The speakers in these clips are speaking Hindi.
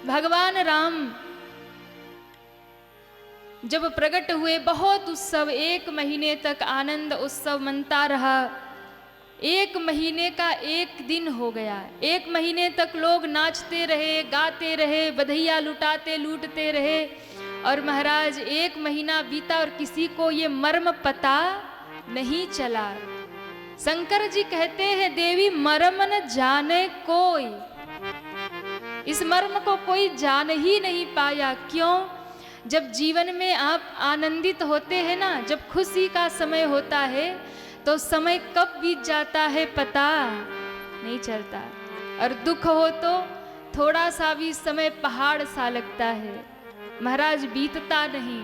भगवान राम जब प्रकट हुए, बहुत उत्सव, 1 महीने तक आनंद उत्सव मनता रहा। 1 महीने का 1 दिन हो गया। 1 महीने तक लोग नाचते रहे, गाते रहे, बधाइयाँ लुटाते लूटते रहे। और महाराज 1 महीना बीता और किसी को ये मर्म पता नहीं चला। शंकर जी कहते हैं, देवी मर्म न जाने कोई। इस मर्म को कोई जान ही नहीं पाया। क्यों? जब जीवन में आप आनंदित होते हैं ना, जब खुशी का समय होता है, तो समय कब बीत जाता है पता नहीं चलता। और दुख हो तो थोड़ा सा भी समय पहाड़ सा लगता है, महाराज बीतता नहीं।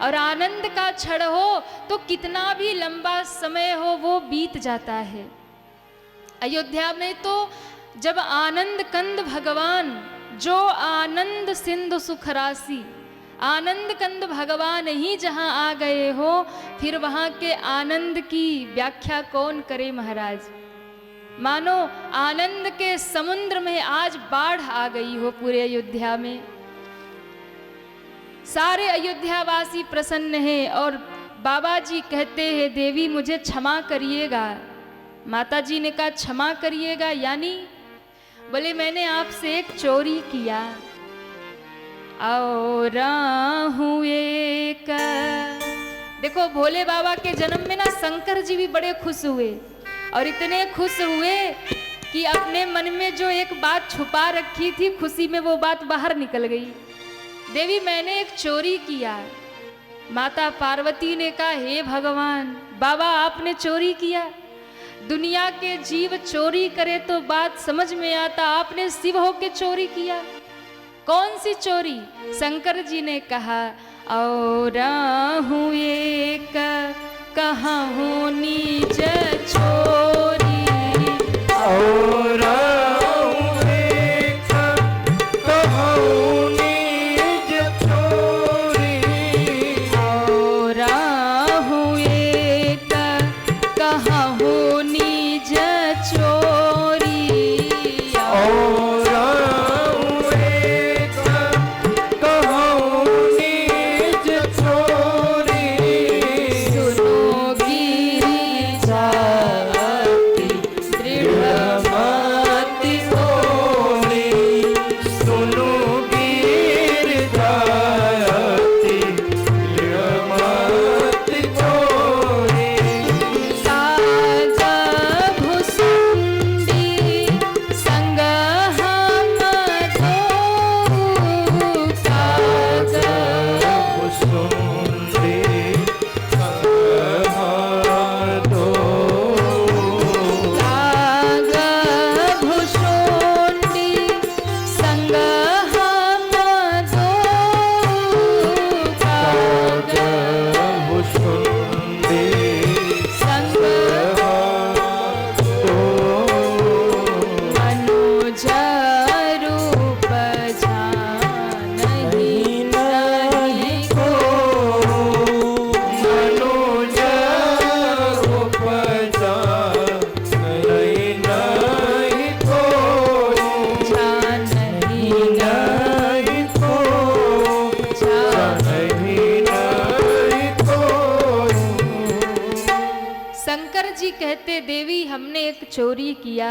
और आनंद का क्षण हो तो कितना भी लंबा समय हो वो बीत जाता है। अयोध्या में तो जब आनंद कंद भगवान, जो आनंद सिंधु सुख राशि, आनंद कंद भगवान ही जहाँ आ गए हो, फिर वहाँ के आनंद की व्याख्या कौन करे महाराज। मानो आनंद के समुद्र में आज बाढ़ आ गई हो पूरे अयोध्या में। सारे अयोध्यावासी प्रसन्न हैं। और बाबा जी कहते हैं, देवी मुझे क्षमा करिएगा। माता जी ने कहा क्षमा करिएगा यानी? बोले मैंने आपसे एक चोरी किया। और देखो भोले बाबा के जन्म में ना शंकर जी भी बड़े खुश हुए। और इतने खुश हुए कि अपने मन में जो एक बात छुपा रखी थी, खुशी में वो बात बाहर निकल गई। देवी मैंने एक चोरी किया। माता पार्वती ने कहा, हे भगवान, बाबा आपने चोरी किया? दुनिया के जीव चोरी करे तो बात समझ में आता, आपने शिव होके चोरी किया। कौन सी चोरी? शंकर जी ने कहा, और एक कहाँ हूँ नीच चोरी, और कहते, देवी हमने एक चोरी किया।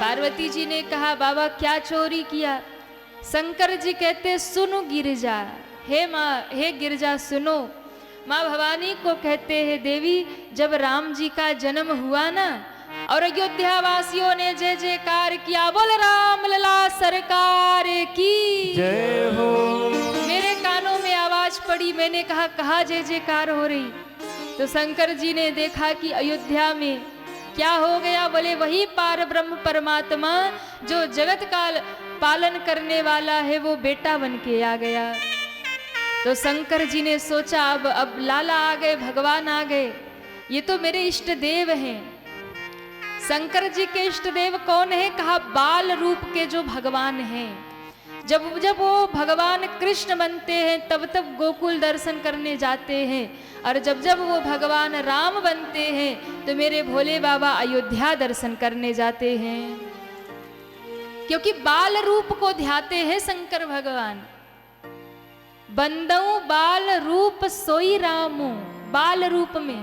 पार्वती जी ने कहा, बाबा क्या चोरी किया? शंकर जी कहते, सुनो गिरजा, हे माँ, हे गिरजा सुनो। माँ भवानी को कहते हैं, देवी जब राम जी का जन्म हुआ ना, और अयोध्या वासियों ने जय जयकार किया, बोल राम लला सरकार की जय हो। मेरे कानों में आवाज पड़ी, मैंने कहा कहाँ जय जयकार हो रही? तो शंकर जी ने देखा कि अयोध्या में क्या हो गया। बोले वही पार ब्रह्म परमात्मा जो जगत का पालन करने वाला है, वो बेटा बन के आ गया। तो शंकर जी ने सोचा अब लाला आ गए, भगवान आ गए, ये तो मेरे इष्ट देव हैं। शंकर जी के इष्ट देव कौन है? कहा बाल रूप के जो भगवान हैं। जब जब वो भगवान कृष्ण बनते हैं तब तब गोकुल दर्शन करने जाते हैं, और जब जब वो भगवान राम बनते हैं तो मेरे भोले बाबा अयोध्या दर्शन करने जाते हैं। क्योंकि बाल रूप को ध्याते हैं शंकर भगवान। बंदऊ बाल रूप सोई रामू, बाल रूप में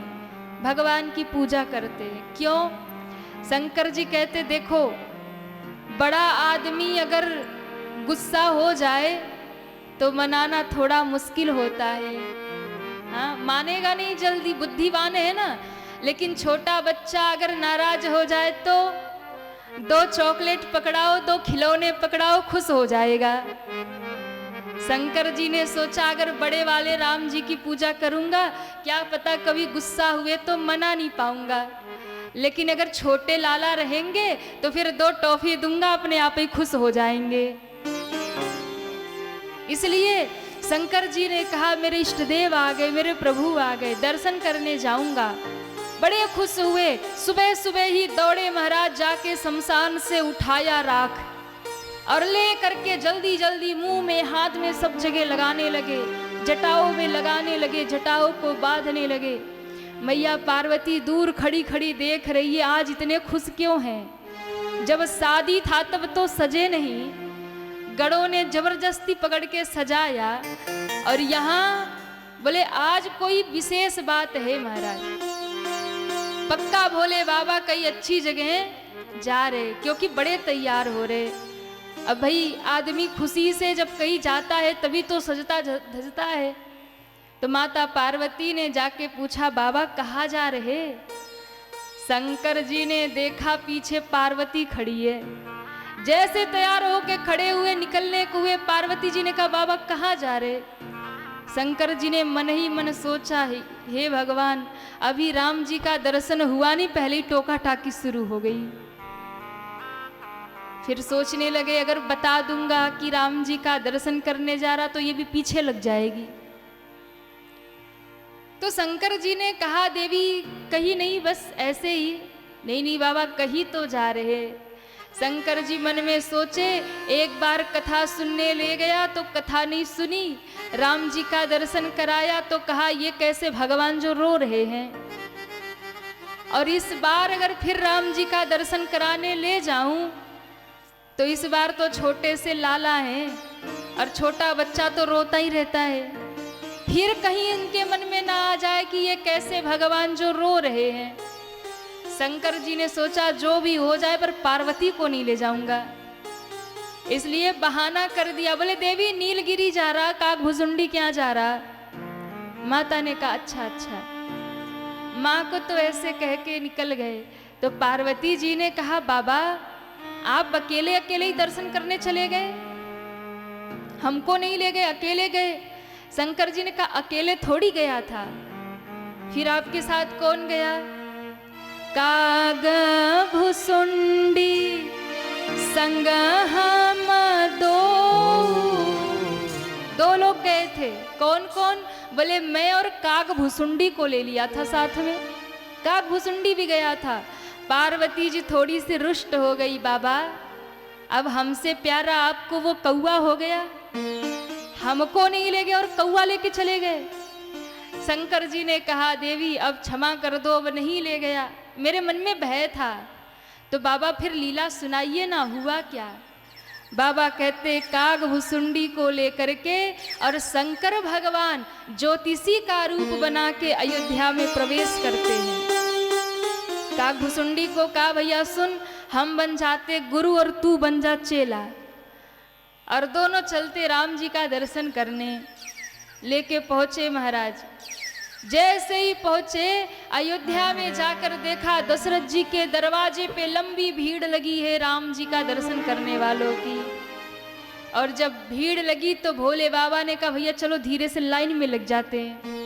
भगवान की पूजा करते हैं। क्यों? शंकर जी कहते देखो, बड़ा आदमी अगर गुस्सा हो जाए तो मनाना थोड़ा मुश्किल होता है, हाँ मानेगा नहीं जल्दी, बुद्धिमान है ना। लेकिन छोटा बच्चा अगर नाराज हो जाए तो 2 चॉकलेट पकड़ाओ, 2 खिलौने पकड़ाओ, खुश हो जाएगा। शंकर जी ने सोचा अगर बड़े वाले राम जी की पूजा करूंगा, क्या पता कभी गुस्सा हुए तो मना नहीं पाऊंगा, लेकिन अगर छोटे लाला रहेंगे तो फिर 2 टॉफी दूंगा, अपने आप ही खुश हो जाएंगे। इसलिए शंकर जी ने कहा मेरे इष्ट देव आ गए, मेरे प्रभु आ गए, दर्शन करने जाऊंगा। बड़े खुश हुए। सुबह सुबह ही दौड़े महाराज, जाके शमशान से उठाया राख और ले करके जल्दी जल्दी मुंह में हाथ में सब जगह लगाने लगे, जटाओं में लगाने लगे, जटाओं को बांधने लगे। मैया पार्वती दूर खड़ी खड़ी देख रही है, आज इतने खुश क्यों हैं? जब शादी था तब तो सजे नहीं, गढ़ों ने जबरदस्ती पकड़ के सजाया, और यहाँ बोले आज कोई विशेष बात है महाराज। पक्का भोले बाबा कई अच्छी जगह जा रहे, क्योंकि बड़े तैयार हो रहे। अब भाई आदमी खुशी से जब कहीं जाता है तभी तो सजता धजता है। तो माता पार्वती ने जाके पूछा बाबा कहाँ जा रहे? शंकर जी ने देखा पीछे पार्वती खड़ी है। जैसे तैयार होके खड़े हुए निकलने को हुए, पार्वती जी ने कहा बाबा कहाँ जा रहे? शंकर जी ने मन ही मन सोचा हे भगवान, अभी राम जी का दर्शन हुआ नहीं, पहले ही टोका टाकी शुरू हो गई। फिर सोचने लगे अगर बता दूंगा कि राम जी का दर्शन करने जा रहा तो ये भी पीछे लग जाएगी। तो शंकर जी ने कहा देवी कहीं नहीं, बस ऐसे ही। नहीं नहीं बाबा कहीं तो जा रहे। शंकर जी मन में सोचे एक बार कथा सुनने ले गया तो कथा नहीं सुनी, राम जी का दर्शन कराया तो कहा ये कैसे भगवान जो रो रहे हैं, और इस बार अगर फिर राम जी का दर्शन कराने ले जाऊं तो इस बार तो छोटे से लाला हैं और छोटा बच्चा तो रोता ही रहता है, फिर कहीं उनके मन में ना आ जाए कि ये कैसे भगवान जो रो रहे हैं। शंकर जी ने सोचा जो भी हो जाए पर पार्वती को नहीं ले जाऊंगा, इसलिए बहाना कर दिया। बोले देवी नीलगिरी जा रहा, काग भुसुंडी क्या जा रहा? माता ने कहा अच्छा अच्छा। माँ को तो ऐसे कह के निकल गए। तो पार्वती जी ने कहा बाबा आप अकेले अकेले ही दर्शन करने चले गए, हमको नहीं ले गए, अकेले गए। शंकर जी ने कहा अकेले थोड़ी गया था, फिर आपके साथ कौन गया? काग भुसुंडी संग हम दो लोग गए थे। कौन कौन? बोले मैं और काग भुसुंडी को ले लिया था साथ में, काग भुसुंडी भी गया था। पार्वती जी थोड़ी सी रुष्ट हो गई, बाबा अब हमसे प्यारा आपको वो कौआ हो गया, हमको नहीं ले गए और कौआ लेके चले गए। शंकर जी ने कहा देवी अब क्षमा कर दो, अब नहीं ले गया, मेरे मन में भय था। तो बाबा फिर लीला सुनाइए ना, हुआ क्या? बाबा कहते काग भुसुंडी को लेकर के और शंकर भगवान ज्योतिषी का रूप बना के अयोध्या में प्रवेश करते हैं। काग भुसुंडी को कहा भैया सुन, हम बन जाते गुरु और तू बन जा चेला, और दोनों चलते राम जी का दर्शन करने। लेके पहुंचे महाराज। जैसे ही पहुंचे अयोध्या में जाकर देखा दशरथ जी के दरवाजे पे लंबी भीड़ लगी है राम जी का दर्शन करने वालों की। और जब भीड़ लगी तो भोले बाबा ने कहा भैया चलो धीरे से लाइन में लग जाते हैं।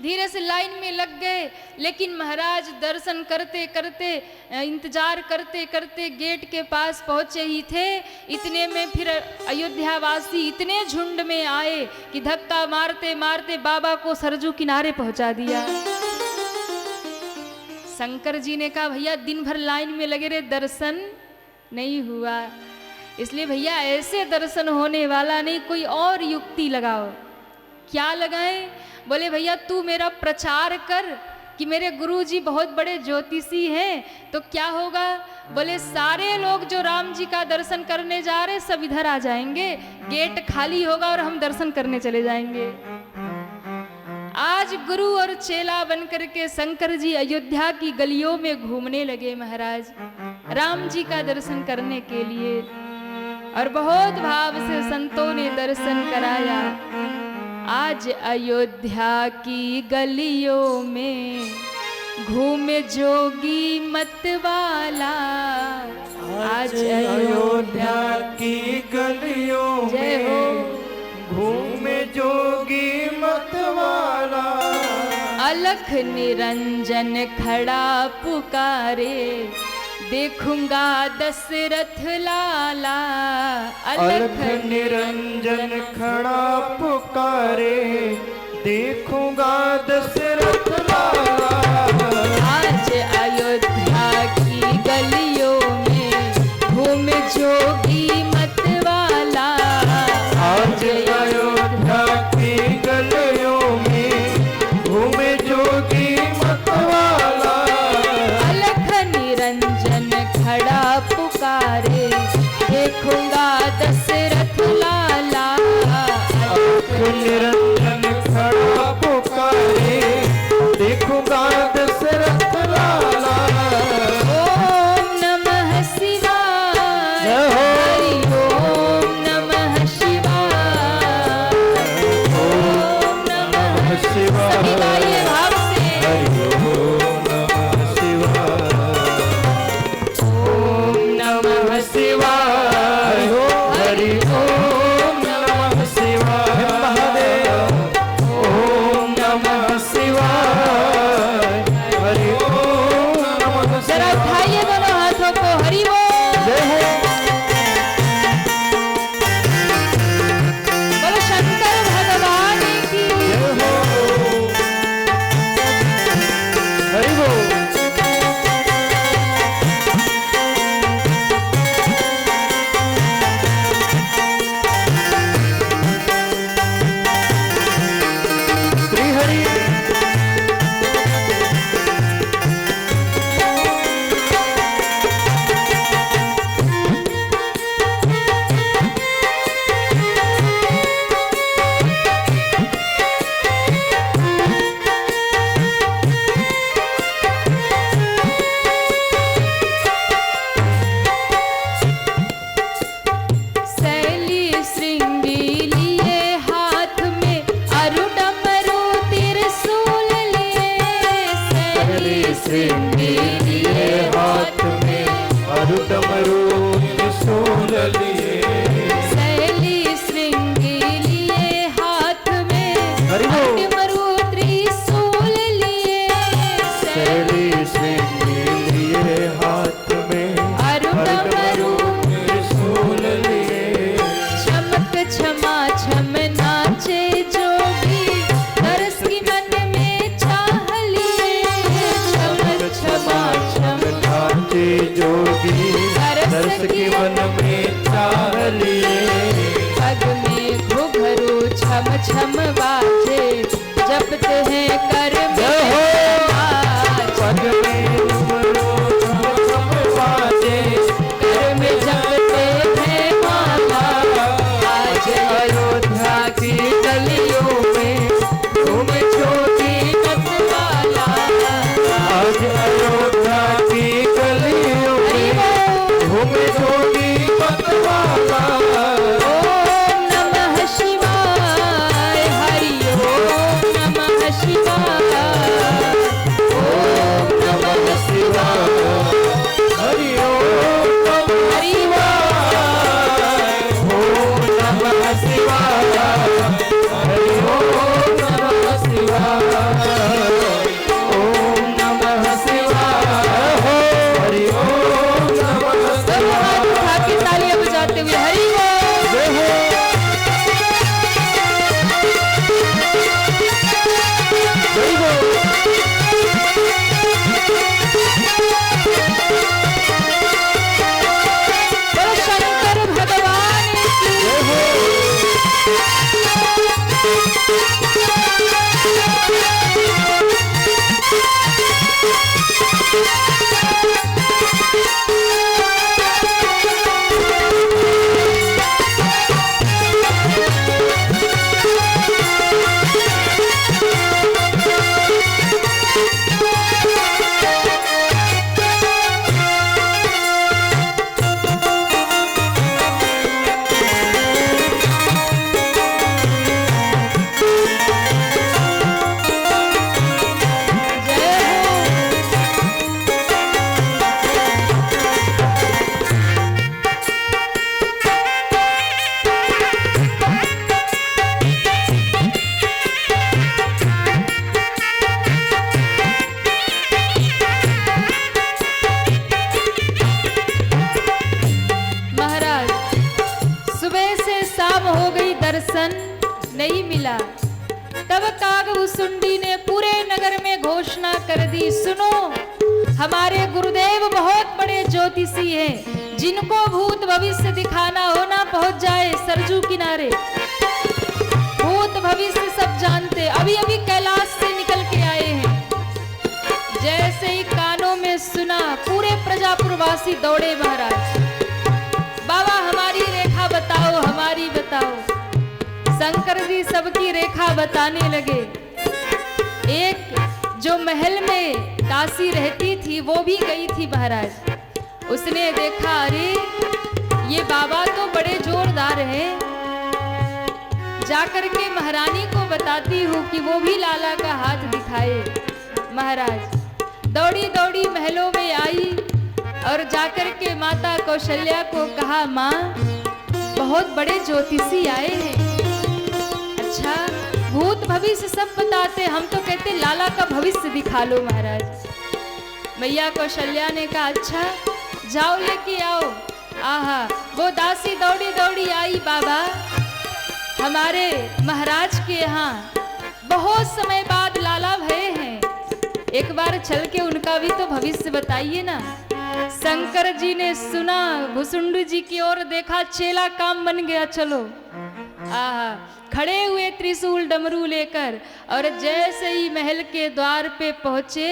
धीरे से लाइन में लग गए, लेकिन महाराज दर्शन करते करते इंतजार करते करते गेट के पास पहुंचे ही थे, इतने में फिर अयोध्यावासी इतने झुंड में आए कि धक्का मारते मारते बाबा को सरजू किनारे पहुंचा दिया। शंकर जी ने कहा भैया दिन भर लाइन में लगे रहे, दर्शन नहीं हुआ, इसलिए भैया ऐसे दर्शन होने वाला नहीं, कोई और युक्ति लगाओ। क्या लगाएं? बोले भैया तू मेरा प्रचार कर कि मेरे गुरुजी बहुत बड़े ज्योतिषी हैं, तो क्या होगा? बोले सारे लोग जो राम जी का दर्शन करने जा रहे सब इधर आ जाएंगे, गेट खाली होगा और हम दर्शन करने चले जाएंगे। आज गुरु और चेला बनकर के शंकर जी अयोध्या की गलियों में घूमने लगे महाराज, राम जी का दर्शन करने के लिए, और बहुत भाव से संतों ने दर्शन कराया। आज अयोध्या की गलियों में घूमे जोगी मतवाला, आज अयोध्या की गलियों में घूमे जोगी मतवाला, अलख निरंजन खड़ा पुकारे, देखूंगा दशरथ लाला। अलख निरंजन खड़ा पुकारे, देखूंगा दशरथ लाला। आज अयोध्या की गलियों में घूमे जोगी मतवाला, आज अयोध्या की गलियों में घूमे जोगी मतवाला, अलख निरंजन खड़ा पुकारे, देखूंगा दशरथ लाला। अलख निरंजन खड़ा पुकारे, शाम हो गई, दर्शन नहीं मिला। तब कागभुसुंडी ने पूरे नगर में घोषणा कर दी, सुनो, हमारे गुरुदेव बहुत बड़े ज्योतिषी हैं, जिनको भूत भविष्य दिखाना हो ना पहुंच जाए सरजू किनारे। भूत भविष्य सब जानते, अभी अभी कैलाश से निकल के आए हैं। जैसे ही कानों में सुना, पूरे प्रजापुरवासी दौड़े महाराज, बाबा हमारी रेखा बताओ, हमारी बताओ। शंकर जी सबकी रेखा बताने लगे। एक जो महल में दासी रहती थी वो भी गई थी महाराज। उसने देखा, अरे ये बाबा तो बड़े जोरदार हैं, जाकर के महारानी को बताती हूँ कि वो भी लाला का हाथ दिखाए। महाराज दौड़ी दौड़ी महलों में आई और जाकर के माता कौशल्या को कहा, माँ बहुत बड़े ज्योतिषी आए हैं। अच्छा, भूत भविष्य सब बताते, हम तो कहते लाला का भविष्य दिखा लो महाराज। मैया कौशल्या ने कहा, अच्छा जाओ लेके आओ। आहा, वो दासी दौड़ी दौड़ी आई, बाबा हमारे महाराज के यहाँ बहुत समय बाद लाला भये हैं, एक बार चल के उनका भी तो भविष्य बताइए ना। शंकर जी ने सुना, भुसुंडी जी की ओर देखा, चेला काम बन गया, चलो। आहा, खड़े हुए त्रिशूल डमरू लेकर, और जैसे ही महल के द्वार पे पहुंचे,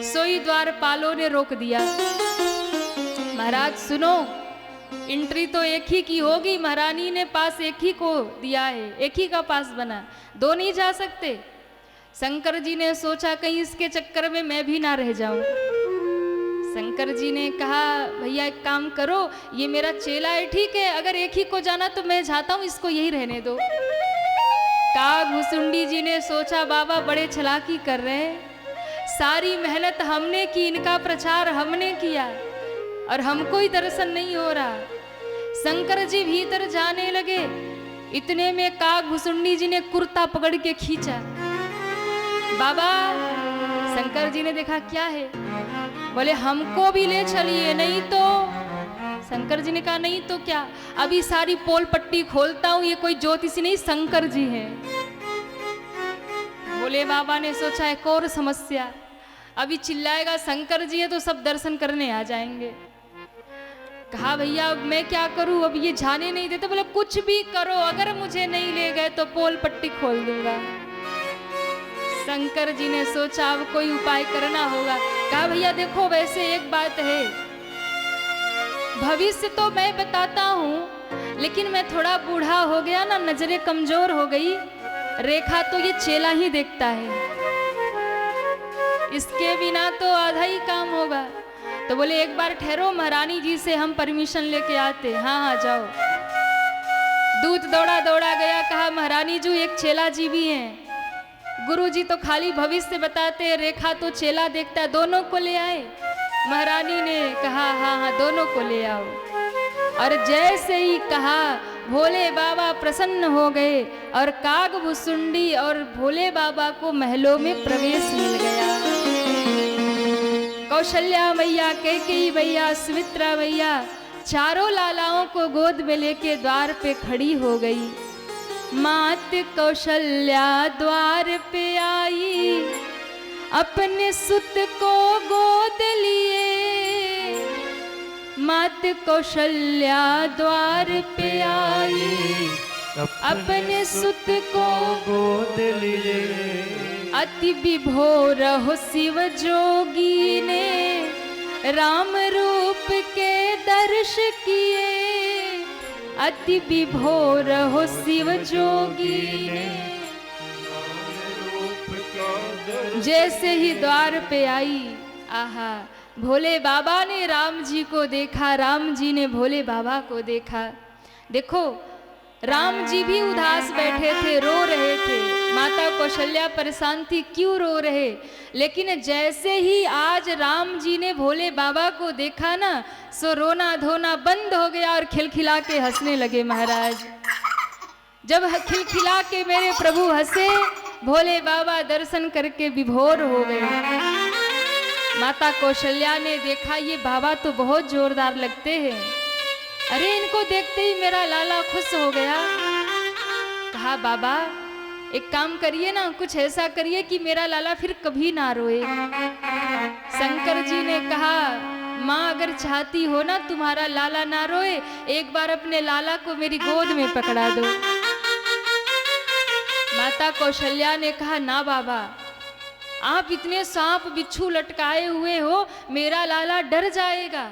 सोई द्वारपालों ने रोक दिया। महाराज सुनो, एंट्री तो एक ही की होगी, महारानी ने पास एक ही को दिया है, एक ही का पास बना, दो नहीं जा सकते। शंकर जी ने सोचा कहीं इसके चक्कर में मैं भी ना रह जाऊं। शंकर जी ने कहा, भैया एक काम करो, ये मेरा चेला है, ठीक है, अगर एक ही को जाना तो मैं जाता हूं, इसको यही रहने दो। कागभुसुंडी जी ने सोचा, बाबा बड़े चालाकी कर रहे हैं, सारी मेहनत हमने की, इनका प्रचार हमने किया और हमको ही दर्शन नहीं हो रहा। शंकर जी भीतर जाने लगे, इतने में कागभुसुंडी जी ने कुर्ता पकड़ के खींचा। बाबा, शंकर जी ने देखा क्या है, बोले हमको भी ले चलिए, नहीं तो। शंकर जी ने कहा, नहीं तो क्या, अभी सारी पोल पट्टी खोलता हूं, ये कोई ज्योतिषी नहीं शंकर जी हैं। बोले बाबा ने सोचा एक और समस्या, अभी चिल्लाएगा शंकर जी है तो सब दर्शन करने आ जाएंगे। कहा, भैया अब मैं क्या करूं, अब ये जाने नहीं देते। बोले कुछ भी करो, अगर मुझे नहीं ले गए तो पोल पट्टी खोल दूंगा। शंकर जी ने सोचा अब कोई उपाय करना होगा। कहा, भैया देखो, वैसे एक बात है, भविष्य तो मैं बताता हूँ, लेकिन मैं थोड़ा बूढ़ा हो गया ना, नजरें कमजोर हो गई, रेखा तो ये चेला ही देखता है, इसके बिना तो आधा ही काम होगा। तो बोले एक बार ठहरो, महारानी जी से हम परमिशन लेके आते। हाँ हाँ जाओ। दूत दौड़ा दौड़ा गया, कहा, महारानी जी एक चेला जी भी हैं, गुरुजी तो खाली भविष्य बताते हैं, रेखा तो चेला देखता है, दोनों को ले आए। महारानी ने कहा, हाँ हाँ दोनों को ले आओ। और जैसे ही कहा, भोले बाबा प्रसन्न हो गए और कागभुसुंडी और भोले बाबा को महलों में प्रवेश मिल गया। कौशल्या मैया, कैकेयी मैया, सुमित्रा मैया, चारों लालाओं को गोद में लेके द्वार पे खड़ी हो गई। मात कौशल्या द्वार पे आई, अपने सुत को गोद लिए। मात कौशल्या द्वार पे आई, अपने सुत को गोद लिए। अति विभोर हो शिव जोगी ने, राम रूप के दर्श किए। अति विभोर हो शिव जोगी ने। जैसे ही द्वार पे आई, आहा, भोले बाबा ने राम जी को देखा, राम जी ने भोले बाबा को देखा। देखो, राम जी भी उदास बैठे थे, रो रहे थे। माता कौशल्या परेशान थी, क्यों रो रहे। लेकिन जैसे ही आज राम जी ने भोले बाबा को देखा ना, सो रोना धोना बंद हो गया और खिलखिला के हंसने लगे महाराज। जब खिलखिला के मेरे प्रभु हंसे, भोले बाबा दर्शन करके विभोर हो गए। माता कौशल्या ने देखा, ये बाबा तो बहुत जोरदार लगते हैं। अरे इनको देखते ही मेरा लाला खुश हो गया। कहा बाबा एक काम करिए ना, कुछ ऐसा करिए कि मेरा लाला फिर कभी ना रोए। शंकर जी ने कहा माँ अगर चाहती हो ना तुम्हारा लाला ना रोए, एक बार अपने लाला को मेरी गोद में पकड़ा दो। माता कौशल्या ने कहा ना बाबा, आप इतने सांप बिच्छू लटकाए हुए हो, मेरा लाला डर जाएगा।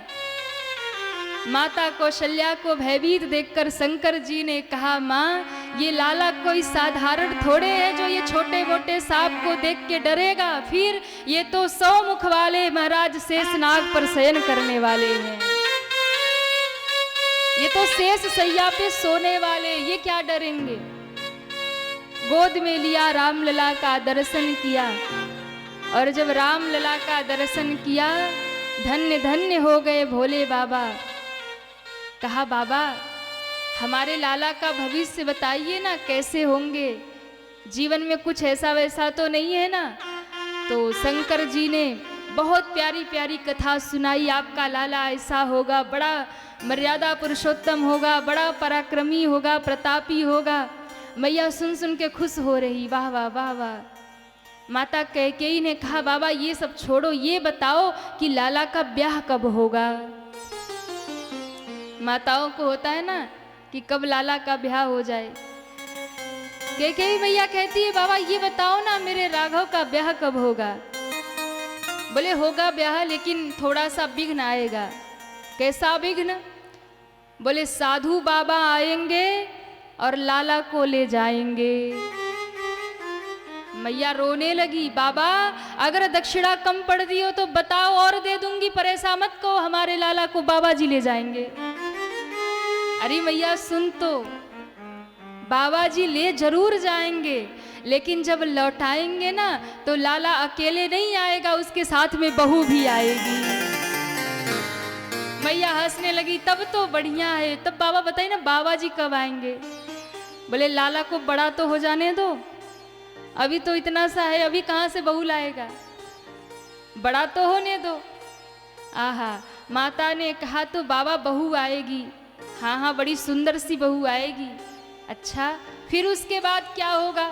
माता कौशल्या को भयभीत देखकर शंकर जी ने कहा माँ ये लाला कोई साधारण थोड़े है जो ये छोटे मोटे सांप को देख के डरेगा, फिर ये तो 100 मुख वाले महाराज शेषनाग पर शयन करने वाले हैं, ये तो शेष सैया पे सोने वाले, ये क्या डरेंगे। गोद में लिया, रामलला का दर्शन किया, और जब रामलला का दर्शन किया धन्य धन्य हो गए भोले बाबा। कहा बाबा हमारे लाला का भविष्य बताइए ना, कैसे होंगे, जीवन में कुछ ऐसा वैसा तो नहीं है ना। तो शंकर जी ने बहुत प्यारी प्यारी कथा सुनाई, आपका लाला ऐसा होगा, बड़ा मर्यादा पुरुषोत्तम होगा, बड़ा पराक्रमी होगा, प्रतापी होगा। मैया सुन सुन के खुश हो रही, वाह वाह वाह वाह। माता कैकेयी ने कहा बाबा ये सब छोड़ो, ये बताओ कि लाला का ब्याह कब होगा। माताओं को होता है ना कि कब लाला का ब्याह हो जाए। कैकेयी मैया कहती है बाबा ये बताओ ना मेरे राघव का ब्याह कब होगा। बोले होगा ब्याह लेकिन थोड़ा सा विघ्न आएगा। कैसा विघ्न? बोले साधु बाबा आएंगे और लाला को ले जाएंगे। मैया रोने लगी, बाबा अगर दक्षिणा कम पड़ दी हो तो बताओ और दे दूंगी, पर ऐसा मत कहो हमारे लाला को बाबा जी ले जाएंगे। अरे मैया सुन तो, बाबा जी ले जरूर जाएंगे लेकिन जब लौटाएंगे ना तो लाला अकेले नहीं आएगा, उसके साथ में बहू भी आएगी। मैया हंसने लगी, तब तो बढ़िया है। तब बाबा बताइए ना बाबा जी कब आएंगे। बोले लाला को बड़ा तो हो जाने दो, अभी तो इतना सा है, अभी कहाँ से बहू लाएगा, बड़ा तो होने दो। आहा, माता ने कहा तो बाबा बहू आएगी। हाँ हाँ बड़ी सुंदर सी बहू आएगी। अच्छा फिर उसके बाद क्या होगा।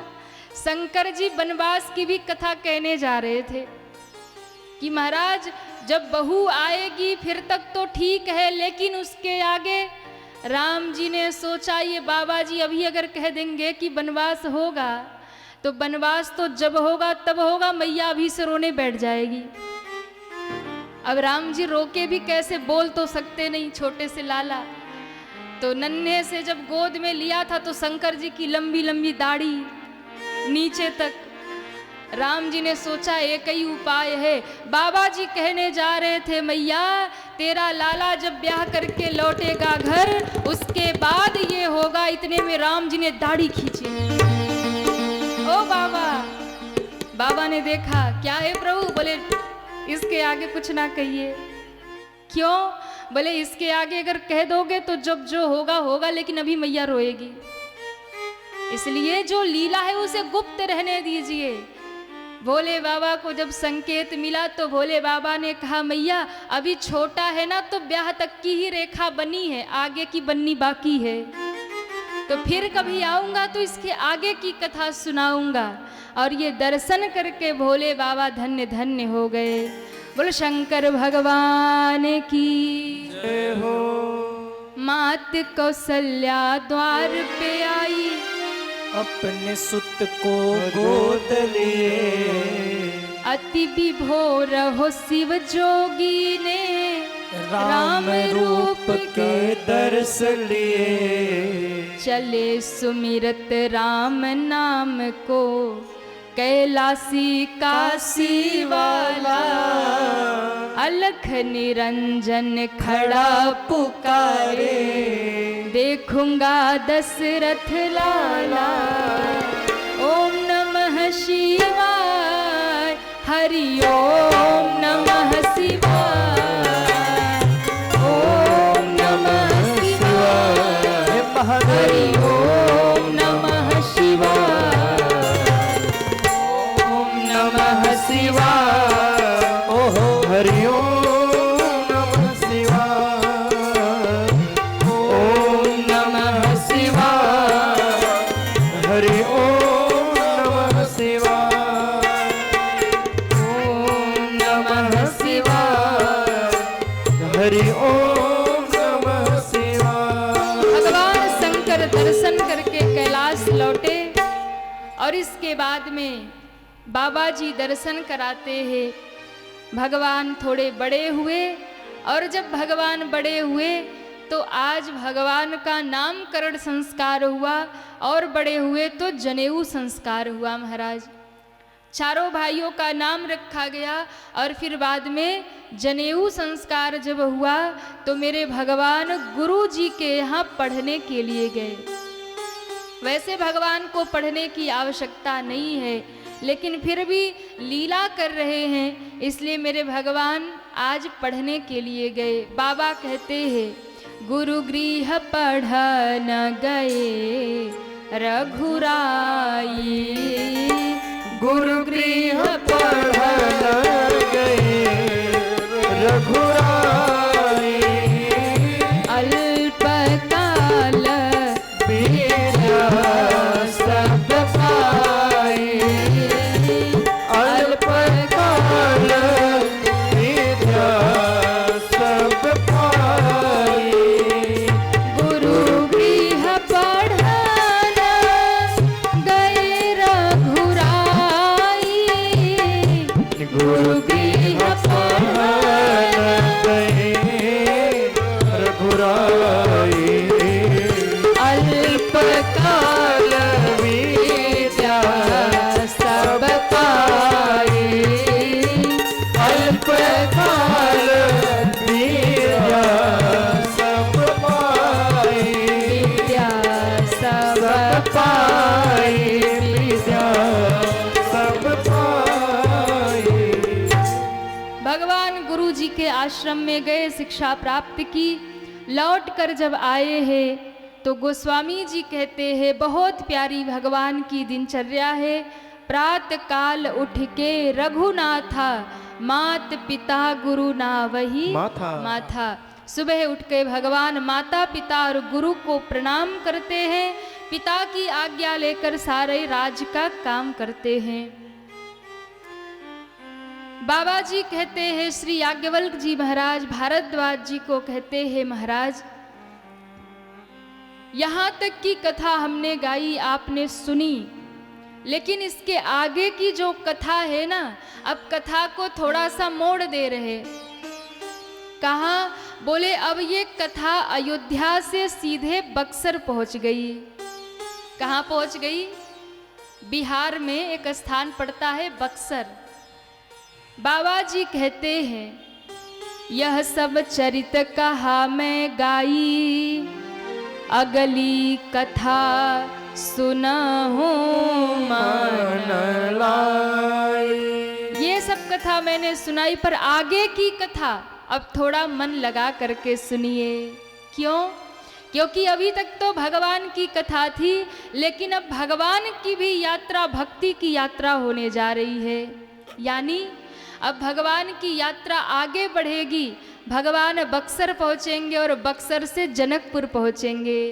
शंकर जी वनवास की भी कथा कहने जा रहे थे कि महाराज जब बहू आएगी फिर तक तो ठीक है, लेकिन उसके आगे राम जी ने सोचा ये बाबा जी अभी अगर कह देंगे कि वनवास होगा तो वनवास तो जब होगा तब होगा, मैया अभी से रोने बैठ जाएगी। अब राम जी रोके भी कैसे, बोल तो सकते नहीं छोटे से लाला। तो नन्हे से जब गोद में लिया था तो शंकर जी की लंबी लंबी दाढ़ी नीचे तक। राम जी ने सोचा एक ही उपाय है। बाबा जी कहने जा रहे थे मैया तेरा लाला जब ब्याह करके लौटेगा घर उसके बाद ये होगा। इतने में राम जी ने दाढ़ी खींची। ओ बाबा, बाबा ने देखा क्या है प्रभु। बोले इसके आगे कुछ ना कहिए। क्यों? बोले इसके आगे अगर कह दोगे तो जब जो होगा होगा, लेकिन अभी मैया रोएगी, इसलिए जो लीला है उसे गुप्त रहने दीजिए। भोले बाबा को जब संकेत मिला तो भोले बाबा ने कहा मैया अभी छोटा है ना तो ब्याह तक की ही रेखा बनी है, आगे की बननी बाकी है। तो फिर कभी आऊंगा तो इसके आगे की कथा सुनाऊंगा। और ये दर्शन करके भोले बाबा धन्य धन्य हो गए। बोलो शंकर भगवान की जय हो। मात कौशल्या द्वार पे आई, अपने सुत को गोद लिए, अति विभोर हो शिव जोगी ने राम रूप के दर्श लिए। चले सुमिरत राम नाम को, कैलासी काशी वाला, अलख निरंजन खड़ा पुकारे, देखूंगा दशरथ लाला। ओम नमः शिवाय, हरि ओम नमः शिवाय, ओम नमः शिवाय, हरि ओम नमः शिवाय, शिवाय। ओहो हरि ओम नमः शिवाय, होकर दर्शन करके कैलाश लौटे। और इसके बाद में बाबा जी दर्शन कराते हैं। भगवान थोड़े बड़े हुए, और जब भगवान बड़े हुए तो आज भगवान का नामकरण संस्कार हुआ, और बड़े हुए तो जनेऊ संस्कार हुआ महाराज। चारों भाइयों का नाम रखा गया, और फिर बाद में जनेऊ संस्कार जब हुआ तो मेरे भगवान गुरु जी के यहाँ पढ़ने के लिए गए। वैसे भगवान को पढ़ने की आवश्यकता नहीं है, लेकिन फिर भी लीला कर रहे हैं, इसलिए मेरे भगवान आज पढ़ने के लिए गए। बाबा कहते हैं, गुरु गृह पढ़न गए रघुराई, गुरु गृह पढ़न गए रघुराई, अल्पकाल विद्या सब पाई, अल्पकाल विद्या सब पाई। गुरु गृह पढ़न गए रघुराई, गुरु गृह पढ़न गए रघुराई, अल्पकाल विद्या सब पाई, अल्पकाल विद्या सब पाई, विद्या सब सब पाई, विद्या सब पाई। भगवान गुरु जी के आश्रम में गए, शिक्षा प्राप्त की। लौट कर जब आए हैं तो गोस्वामी जी कहते हैं, बहुत प्यारी भगवान की दिनचर्या है। प्रातः काल उठ के रघुनाथा, मात पिता गुरु ना वही माथा। सुबह उठ के भगवान माता पिता और गुरु को प्रणाम करते हैं, पिता की आज्ञा लेकर सारे राज का काम करते हैं। बाबा जी कहते हैं, श्री याज्ञवल्क जी महाराज भारद्वाज जी को कहते हैं, महाराज यहाँ तक की कथा हमने गाई, आपने सुनी, लेकिन इसके आगे की जो कथा है ना, अब कथा को थोड़ा सा मोड़ दे रहे। कहा, बोले अब ये कथा अयोध्या से सीधे बक्सर पहुंच गई। कहाँ पहुंच गई? बिहार में एक स्थान पड़ता है बक्सर। बाबा जी कहते हैं, यह सब चरित कहा मैं गाई, अगली कथा सुनहु मान लाई। ये सब कथा मैंने सुनाई, पर आगे की कथा अब थोड़ा मन लगा करके सुनिए। क्यों? क्योंकि अभी तक तो भगवान की कथा थी, लेकिन अब भगवान की भी यात्रा, भक्ति की यात्रा होने जा रही है। यानी अब भगवान की यात्रा आगे बढ़ेगी। भगवान बक्सर पहुंचेंगे और बक्सर से जनकपुर पहुंचेंगे।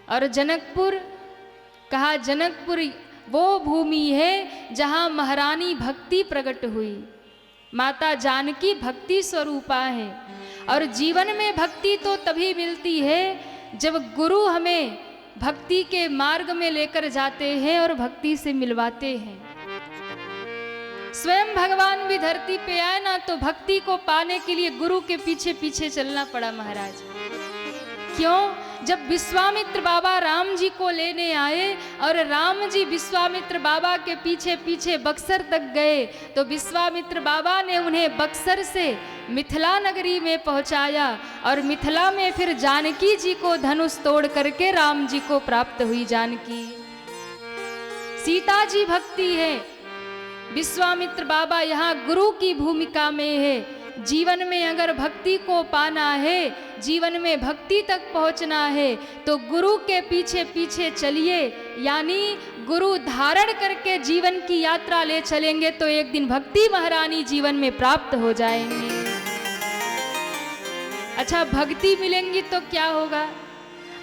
और जनकपुर, कहा जनकपुर वो भूमि है जहां महारानी भक्ति प्रकट हुई। माता जानकी भक्ति स्वरूपा है, और जीवन में भक्ति तो तभी मिलती है जब गुरु हमें भक्ति के मार्ग में लेकर जाते हैं और भक्ति से मिलवाते हैं। स्वयं भगवान भी धरती पे आए ना, तो भक्ति को पाने के लिए गुरु के पीछे पीछे चलना पड़ा महाराज। क्यों? जब विश्वामित्र बाबा राम जी को लेने आए और राम जी विश्वामित्र बाबा के पीछे पीछे बक्सर तक गए, तो विश्वामित्र बाबा ने उन्हें बक्सर से मिथिला नगरी में पहुंचाया, और मिथिला में फिर जानकी जी को धनुष तोड़ करके राम जी को प्राप्त हुई जानकी। सीता जी भक्ति है, विश्वामित्र बाबा यहाँ गुरु की भूमिका में है। जीवन में अगर भक्ति को पाना है, जीवन में भक्ति तक पहुंचना है, तो गुरु के पीछे पीछे चलिए। यानी गुरु धारण करके जीवन की यात्रा ले चलेंगे तो एक दिन भक्ति महारानी जीवन में प्राप्त हो जाएंगे। अच्छा, भक्ति मिलेंगी तो क्या होगा?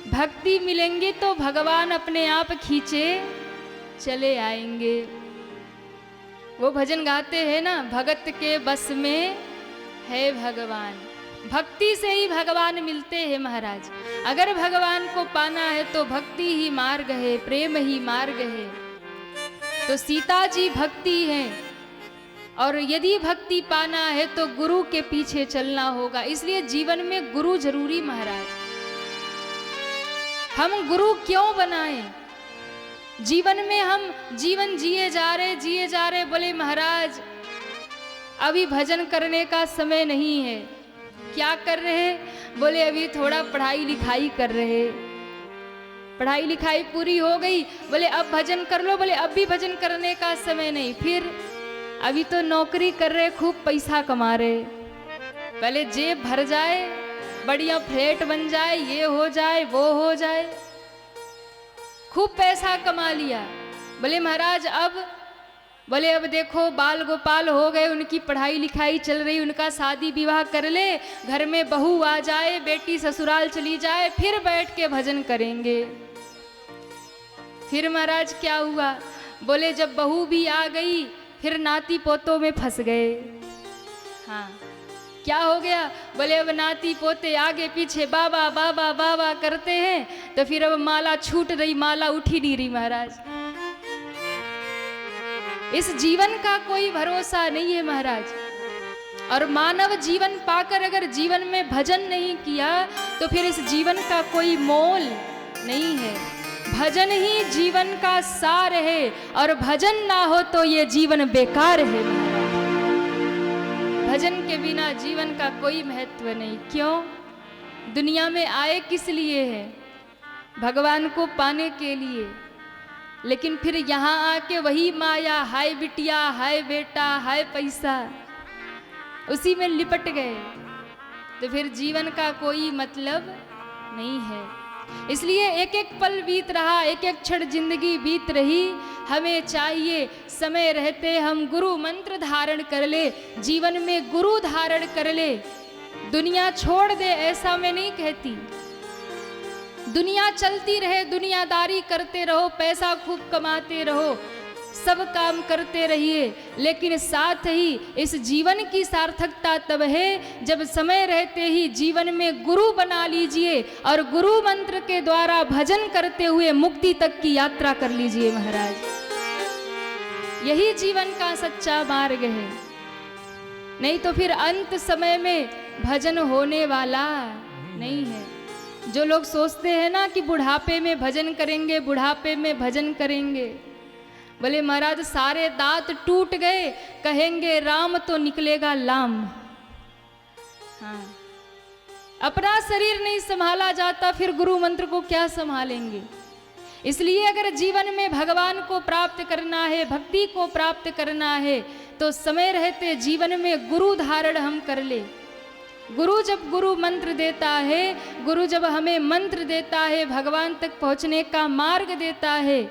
भक्ति मिलेंगी तो भगवान अपने आप खींचे चले आएंगे। वो भजन गाते हैं ना, भगत के बस में है भगवान। भक्ति से ही भगवान मिलते हैं महाराज। अगर भगवान को पाना है तो भक्ति ही मार्ग है, प्रेम ही मार्ग है। तो सीता जी भक्ति हैं, और यदि भक्ति पाना है तो गुरु के पीछे चलना होगा। इसलिए जीवन में गुरु जरूरी महाराज। हम गुरु क्यों बनाएं? जीवन में हम जीवन जिए जा रहे, बोले महाराज अभी भजन करने का समय नहीं है। क्या कर रहे हैं? बोले अभी थोड़ा पढ़ाई लिखाई कर रहे। पढ़ाई लिखाई पूरी हो गई, बोले अब भजन कर लो। बोले अब भी भजन करने का समय नहीं। फिर अभी तो नौकरी कर रहे, खूब पैसा कमा रहे। पहले जेब भर जाए, बढ़िया फ्लैट बन जाए, ये हो जाए वो हो जाए, खूब पैसा कमा लिया। बोले महाराज अब, बोले अब देखो बाल गोपाल हो गए, उनकी पढ़ाई लिखाई चल रही, उनका शादी विवाह कर ले, घर में बहू आ जाए, बेटी ससुराल चली जाए, फिर बैठ के भजन करेंगे। फिर महाराज क्या हुआ? बोले जब बहू भी आ गई, फिर नाती पोतों में फंस गए। हाँ, क्या हो गया? बोले अब नाती पोते आगे पीछे बाबा बाबा बाबा करते हैं, तो फिर अब माला छूट रही, माला उठ ही नहीं रही महाराज। इस जीवन का कोई भरोसा नहीं है महाराज। और मानव जीवन पाकर अगर जीवन में भजन नहीं किया तो फिर इस जीवन का कोई मोल नहीं है। भजन ही जीवन का सार है, और भजन ना हो तो ये जीवन बेकार है महाराज। भजन के बिना जीवन का कोई महत्व नहीं। क्यों? दुनिया में आए किस लिए है? भगवान को पाने के लिए। लेकिन फिर यहाँ आके वही माया, हाय बिटिया, हाय बेटा, हाय पैसा, उसी में लिपट गए, तो फिर जीवन का कोई मतलब नहीं है। इसलिए एक एक पल बीत रहा, एक एक क्षण जिंदगी बीत रही, हमें चाहिए समय रहते हम गुरु मंत्र धारण कर ले, जीवन में गुरु धारण कर ले। दुनिया छोड़ दे ऐसा मैं नहीं कहती। दुनिया चलती रहे, दुनियादारी करते रहो, पैसा खूब कमाते रहो, सब काम करते रहिए, लेकिन साथ ही इस जीवन की सार्थकता तब है जब समय रहते ही जीवन में गुरु बना लीजिए और गुरु मंत्र के द्वारा भजन करते हुए मुक्ति तक की यात्रा कर लीजिए महाराज। यही जीवन का सच्चा मार्ग है। नहीं तो फिर अंत समय में भजन होने वाला नहीं है। जो लोग सोचते हैं ना कि बुढ़ापे में भजन करेंगे, बुढ़ापे में भजन करेंगे, बोले महाराज सारे दांत टूट गए, कहेंगे राम तो निकलेगा लाम। हाँ, अपना शरीर नहीं संभाला जाता, फिर गुरु मंत्र को क्या संभालेंगे। इसलिए अगर जीवन में भगवान को प्राप्त करना है, भक्ति को प्राप्त करना है, तो समय रहते जीवन में गुरु धारण हम कर ले। गुरु जब गुरु मंत्र देता है, गुरु जब हमें मंत्र देता है, भगवान तक पहुंचने का मार्ग देता है,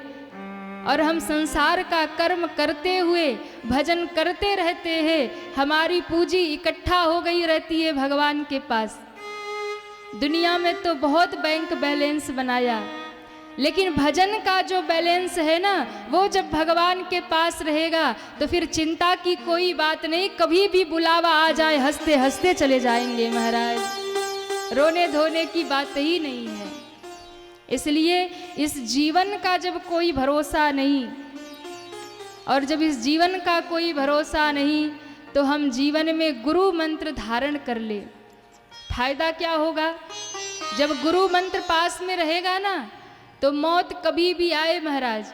और हम संसार का कर्म करते हुए भजन करते रहते हैं, हमारी पूंजी इकट्ठा हो गई रहती है भगवान के पास। दुनिया में तो बहुत बैंक बैलेंस बनाया, लेकिन भजन का जो बैलेंस है ना, वो जब भगवान के पास रहेगा तो फिर चिंता की कोई बात नहीं। कभी भी बुलावा आ जाए, हंसते हंसते चले जाएंगे महाराज, रोने धोने की बात ही नहीं है। इसलिए इस जीवन का जब कोई भरोसा नहीं, और जब इस जीवन का कोई भरोसा नहीं, तो हम जीवन में गुरु मंत्र धारण कर ले। फायदा क्या होगा? जब गुरु मंत्र पास में रहेगा ना, तो मौत कभी भी आए महाराज,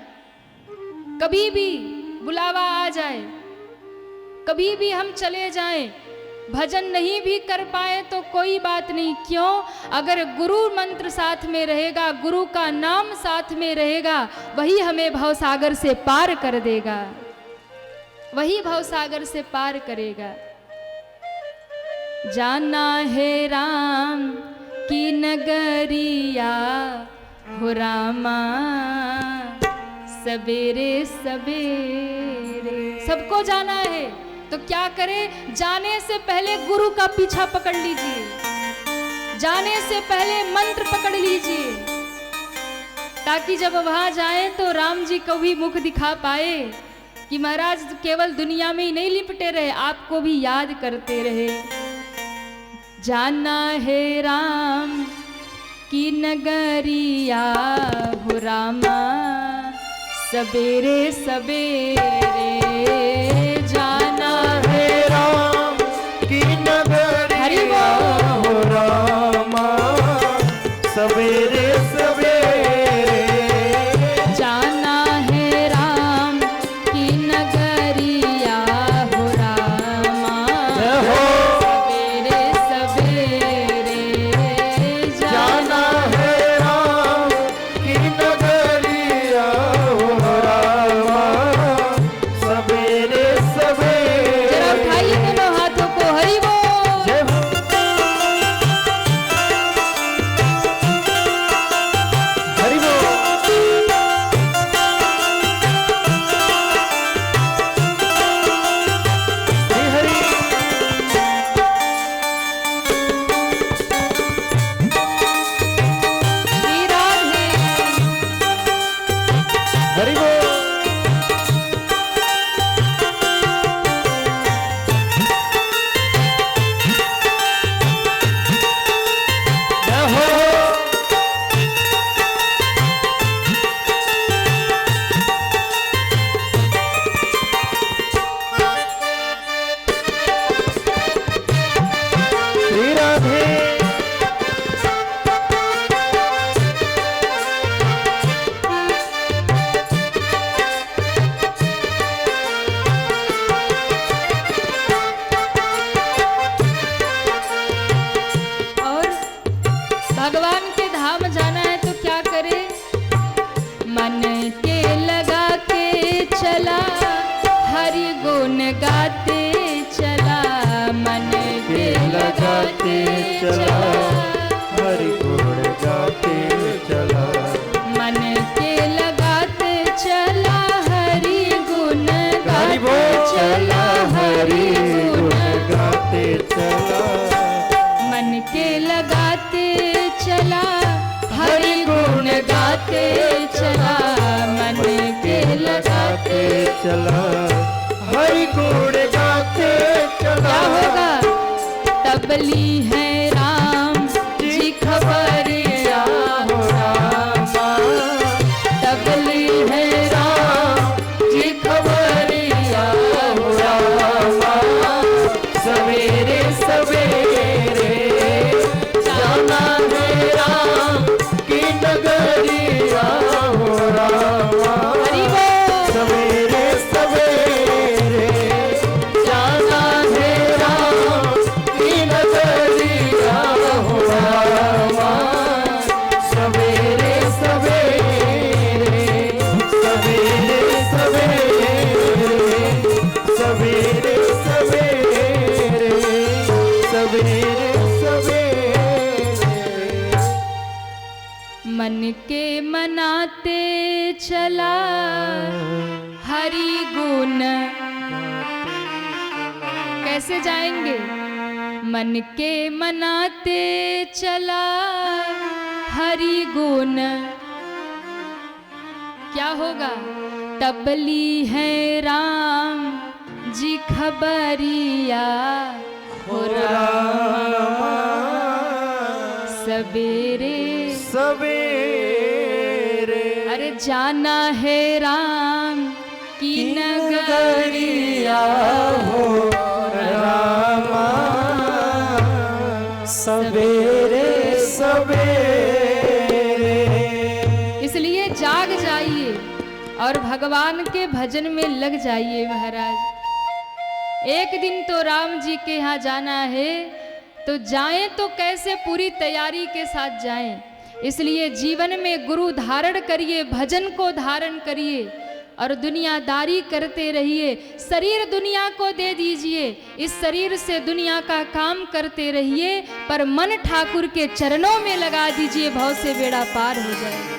कभी भी बुलावा आ जाए, कभी भी हम चले जाएं, भजन नहीं भी कर पाए तो कोई बात नहीं। क्यों? अगर गुरु मंत्र साथ में रहेगा, गुरु का नाम साथ में रहेगा, वही हमें भवसागर से पार कर देगा, वही भवसागर से पार करेगा। जाना है राम की नगरिया हो रामा, सवेरे सवेरे सबको जाना है, तो क्या करें? जाने से पहले गुरु का पीछा पकड़ लीजिए, जाने से पहले मंत्र पकड़ लीजिए, ताकि जब वहां जाएं तो राम जी को भी मुख दिखा पाए कि महाराज केवल दुनिया में ही नहीं लिपटे रहे, आपको भी याद करते रहे। जाना है राम की नगरिया हो रामा, सवेरे सवेरे जाना है राम की नगरिया हो रामा, सवेरे सवेरे जाना है राम की नगरिया हो रामा, सवेरे सवेरे जाना है राम की नगरिया हो रामा, सवेरे सवेरे। जरा उठाइए दोनों हाथों को, हरि बोल। जय हो। हरि बोल। श्री हरि। श्री राधे। हरि बोल। जय हो। श्री राधे। और भगवान के धाम जाना है तो क्या करे? मन के लगा के चला, हरि गुण गाते चला, मन के लगाते चला, हरि गुण गाते चला, मन के लगाते चला, हरि गुण हरि गाते बोल चला, हरि गुण गाते चला, मन के लगाते चला, हरि गुण गाते चला, मन के लगाते। चला, हरि गुण गाते चला। क्या होगा? तबली है राम जी खबरिया हो रामा, तबली है राम जी खबरिया हो रामा, सवेरे सवेरे जाना है राम की नगरिया हो रामा, हरि बोल। सवेरे सवेरे जाना है राम की नगरिया हो रामा, सवेरे सवेरे सवेरे सवेरे सवेरे सवेरे सवेरे सवेरे। मन के मनाते चला, हरि गुण। कैसे जाएंगे? मन के मनाते चला, हरि गुण। क्या होगा? तबली है राम जी खबरिया हो रामा, सवेरे सवेरे अरे जाना है राम की नगरिया हो रामा, सवेरे सवेरे। इसलिए जाग जाइए और भगवान के भजन में लग जाइए महाराज। एक दिन तो राम जी के यहाँ जाना है, तो जाएं तो कैसे पूरी तैयारी के साथ जाएं। इसलिए जीवन में गुरु धारण करिए, भजन को धारण करिए और दुनियादारी करते रहिए। शरीर दुनिया को दे दीजिए, इस शरीर से दुनिया का काम करते रहिए, पर मन ठाकुर के चरणों में लगा दीजिए, भव से बेड़ा पार हो जाएगा।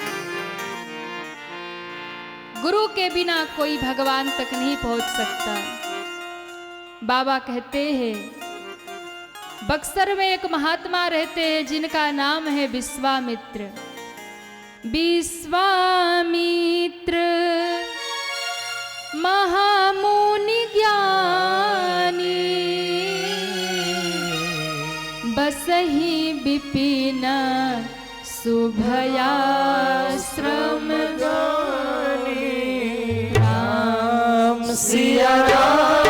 गुरु के बिना कोई भगवान तक नहीं पहुंच सकता। बाबा कहते हैं, बक्सर में एक महात्मा रहते हैं जिनका नाम है विश्वामित्र। विश्वामित्र महामुनि ज्ञानी, बस अभयाश्रम जानी राम सिया राम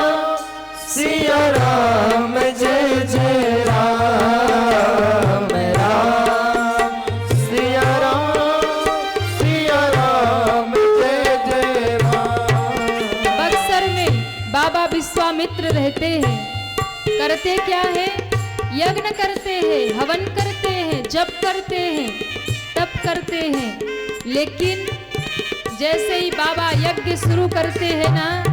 जय जय राम राम सिया राम जय जय राम। बक्सर में बाबा विश्वामित्र रहते हैं। करते क्या है? यज्ञ करते हैं, हवन करते हैं, जप करते हैं, तप करते हैं। लेकिन जैसे ही बाबा यज्ञ शुरू करते हैं ना,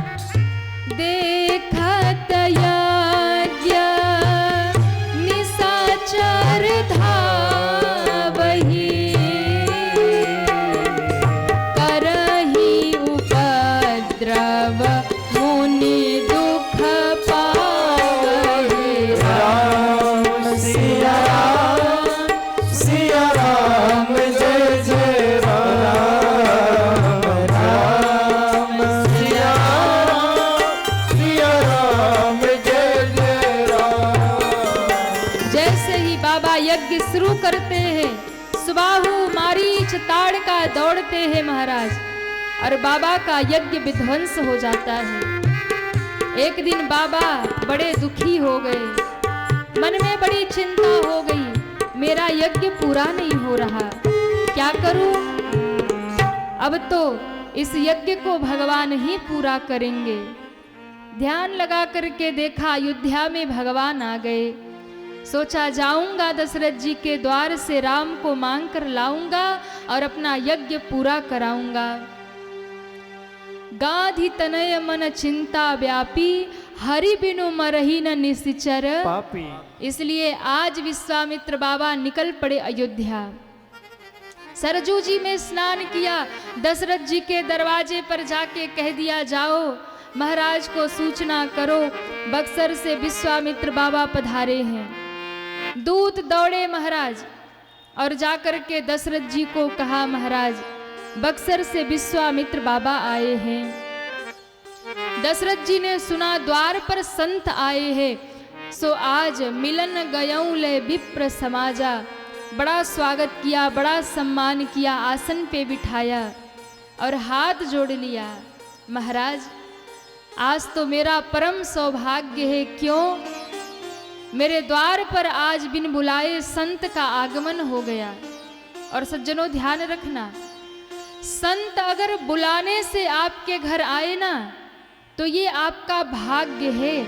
देखत यज्ञ निशाचर धावहि, करहि उपद्रव मुनि दुख पावहि। राम सिया राम जय जय राम राम सिया राम जय जय राम। जैसे ही बाबा यज्ञ शुरू करते हैं, सुबाहु मारीच ताड़का दौड़ते हैं महाराज, और बाबा का यज्ञ विध्वंस हो जाता है। एक दिन बाबा बड़े दुखी हो गए, मन में बड़ी चिंता हो गई, मेरा यज्ञ पूरा नहीं हो रहा, क्या करूं? अब तो इस यज्ञ को भगवान ही पूरा करेंगे। ध्यान लगा करके देखा, अयोध्या में भगवान आ गए। सोचा जाऊंगा दशरथ जी के द्वार से राम को मांग कर लाऊंगा और अपना यज्ञ पूरा कराऊंगा। गाधि तनय मन चिंता व्यापी, हरि बिनु मरहि न निशिचर। पापी इसलिए आज विश्वामित्र बाबा निकल पड़े अयोध्या। सरजू जी में स्नान किया, दशरथ जी के दरवाजे पर जाके कह दिया, जाओ महाराज को सूचना करो, बक्सर से विश्वामित्र बाबा पधारे हैं। दूत दौड़े महाराज और जाकर के दशरथ जी को कहा, महाराज बक्सर से विश्वामित्र बाबा आए हैं। दशरथ जी ने सुना द्वार पर संत आए हैं, सो आज मिलन गयऊं ले विप्र समाजा। बड़ा स्वागत किया, बड़ा सम्मान किया, आसन पे बिठाया और हाथ जोड़ लिया। महाराज आज तो मेरा परम सौभाग्य है, क्यों? मेरे द्वार पर आज बिन बुलाए संत का आगमन हो गया। और सज्जनों ध्यान रखना, संत अगर बुलाने से आपके घर आए ना तो ये आपका भाग्य है,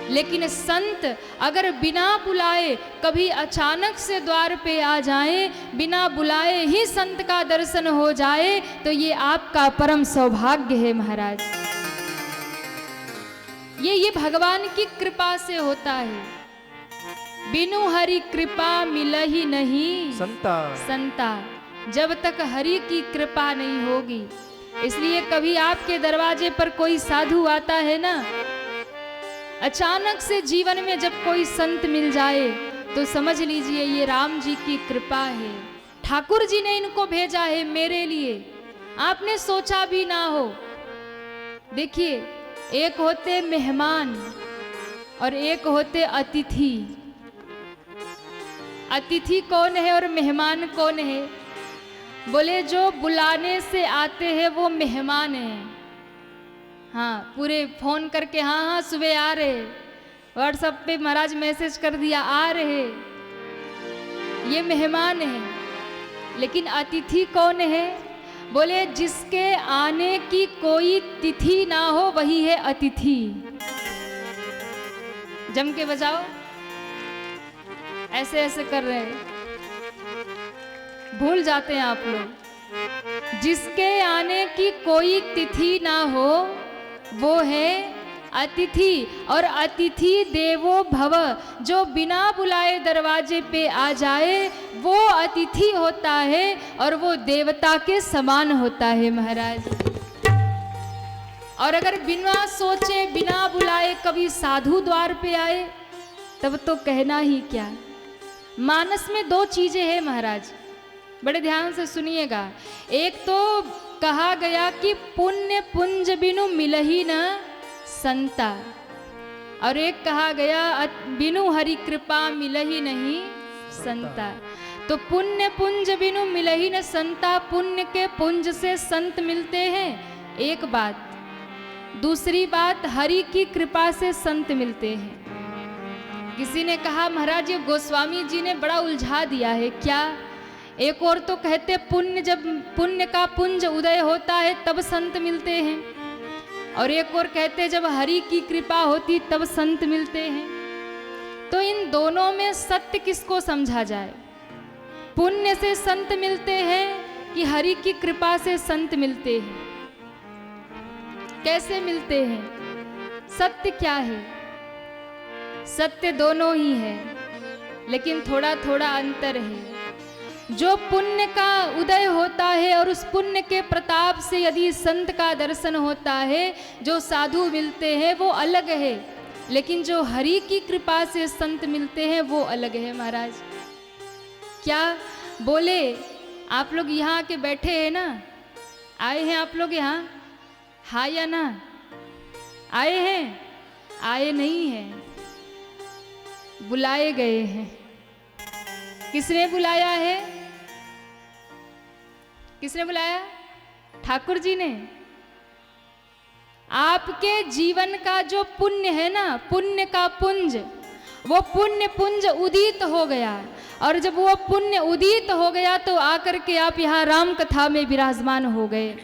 लेकिन संत अगर बिना बुलाए कभी अचानक से द्वार पे आ जाए, बिना बुलाए ही संत का दर्शन हो जाए, तो ये आपका परम सौभाग्य है महाराज। ये भगवान की कृपा से होता है। बिनु हरि कृपा मिलहि नहीं संता, जब तक हरि की कृपा नहीं होगी। इसलिए कभी आपके दरवाजे पर कोई साधु आता है ना, अचानक से जीवन में जब कोई संत मिल जाए तो समझ लीजिए ये राम जी की कृपा है। ठाकुर जी ने इनको भेजा है मेरे लिए, आपने सोचा भी ना हो। देखिए, एक होते मेहमान और एक होते अतिथि। अतिथि कौन है और मेहमान कौन है? बोले जो बुलाने से आते हैं वो मेहमान हैं। हाँ, पूरे फोन करके हाँ सुबह आ रहे, व्हाट्सएप पे महाराज मैसेज कर दिया आ रहे, ये मेहमान है। लेकिन अतिथि कौन है? बोले जिसके आने की कोई तिथि ना हो वही है अतिथि। जम के बजाओ, ऐसे ऐसे कर रहे हैं, भूल जाते हैं आप लोग। जिसके आने की कोई तिथि ना हो वो है अतिथि। और अतिथि देवो भव, जो बिना बुलाए दरवाजे पे आ जाए वो अतिथि होता है और वो देवता के समान होता है महाराज। और अगर बिना सोचे बिना बुलाए कभी साधु द्वार पे आए तब तो कहना ही क्या। मानस में दो चीजें हैं महाराज, बड़े ध्यान से सुनिएगा। एक तो कहा गया कि पुण्य पुंज बिनु मिलहि न संता, और एक कहा गया बिनु हरि कृपा मिलहि नहीं संता। तो पुण्य पुंज बिनु मिलहि न संता, पुण्य के पुंज से संत मिलते हैं, एक बात। दूसरी बात, हरि की कृपा से संत मिलते हैं। किसी ने कहा महाराज ये गोस्वामी जी ने बड़ा उलझा दिया है क्या? एक और तो कहते पुण्य, जब पुण्य का पुंज उदय होता है तब संत मिलते हैं, और एक और कहते जब हरि की कृपा होती तब संत मिलते हैं। तो इन दोनों में सत्य किसको समझा जाए? पुण्य से संत मिलते हैं कि हरि की कृपा से संत मिलते हैं? कैसे मिलते हैं? सत्य क्या है? सत्य दोनों ही है, लेकिन थोड़ा थोड़ा अंतर है। जो पुण्य का उदय होता है और उस पुण्य के प्रताप से यदि संत का दर्शन होता है, जो साधु मिलते हैं वो अलग है, लेकिन जो हरि की कृपा से संत मिलते हैं वो अलग है। महाराज क्या बोले? आप लोग यहाँ आके बैठे हैं ना, आए हैं आप लोग यहाँ, हाँ या ना? आए हैं? आए नहीं हैं, बुलाए गए हैं। किसने बुलाया है? किसने बुलाया? ठाकुर जी ने। आपके जीवन का जो पुण्य है ना, पुण्य का पुंज, वो पुण्य पुंज उदित हो गया, और जब वो पुण्य उदित हो गया तो आकर के आप यहाँ राम कथा में विराजमान हो गए।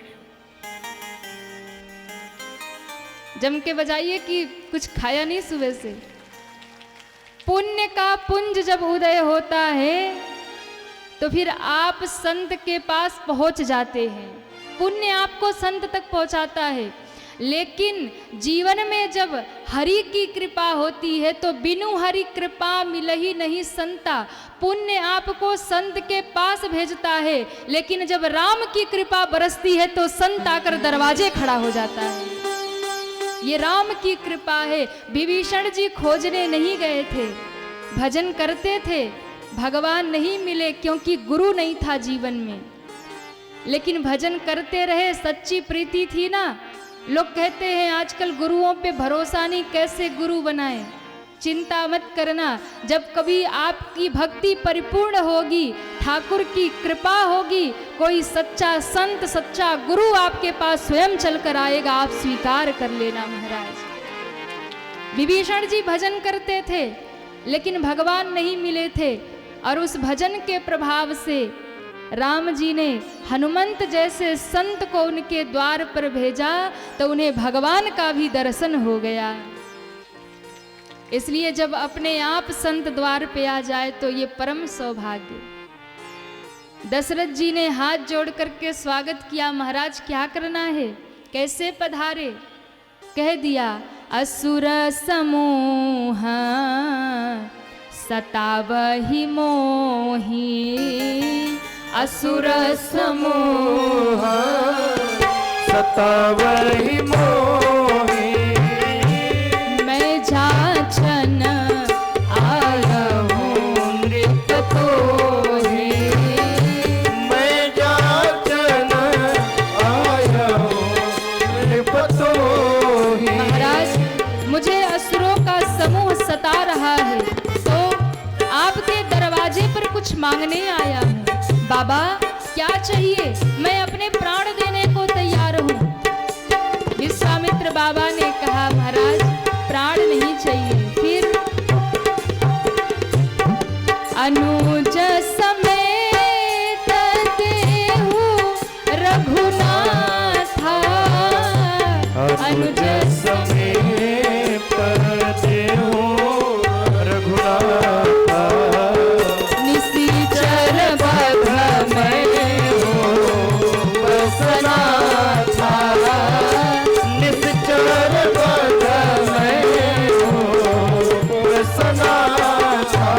जम के बजाइए कि कुछ खाया नहीं सुबह से। पुण्य का पुंज जब उदय होता है तो फिर आप संत के पास पहुंच जाते हैं। पुण्य आपको संत तक पहुंचाता है, लेकिन जीवन में जब हरि की कृपा होती है तो बिनु हरि कृपा मिलहि नहीं संता। पुण्य आपको संत के पास भेजता है, लेकिन जब राम की कृपा बरसती है तो संत आकर दरवाजे खड़ा हो जाता है। ये राम की कृपा है। विभीषण जी खोजने नहीं गए थे, भजन करते थे, भगवान नहीं मिले क्योंकि गुरु नहीं था जीवन में, लेकिन भजन करते रहे, सच्ची प्रीति थी ना। लोग कहते हैं आजकल गुरुओं पे भरोसा नहीं, कैसे गुरु बनाए? चिंता मत करना, जब कभी आपकी भक्ति परिपूर्ण होगी, ठाकुर की कृपा होगी, कोई सच्चा संत, सच्चा गुरु आपके पास स्वयं चलकर आएगा, आप स्वीकार कर लेना। महाराज विभीषण जी भजन करते थे, लेकिन भगवान नहीं मिले थे, और उस भजन के प्रभाव से राम जी ने हनुमंत जैसे संत को उनके द्वार पर भेजा, तो उन्हें भगवान का भी दर्शन हो गया। इसलिए जब अपने आप संत द्वार पे आ जाए तो ये परम सौभाग्य। दशरथ जी ने हाथ जोड़ करके स्वागत किया। महाराज क्या करना है, कैसे पधारे? कह दिया असुर समूह सतावहि मोहि, असुर समूह सतावहि मोहि, मैं जाचन आया हूँ नृप तोहि, मैं जाचन आया हूँ नृप तोहि। महाराज मुझे असुरों का समूह सता रहा है, तो आपके दरवाजे पर कुछ मांगने आया हूँ। बाबा क्या चाहिए? मैं अपने प्राण देने को तैयार हूँ। विश्वामित्र बाबा ने कहा महाराज प्राण नहीं चाहिए, फिर अनुज समेत देहु रघुनाथा, अनुज समेत देहु रघुनाथा, निशिचर बध में बसना था, निश्चर बध में बसना था,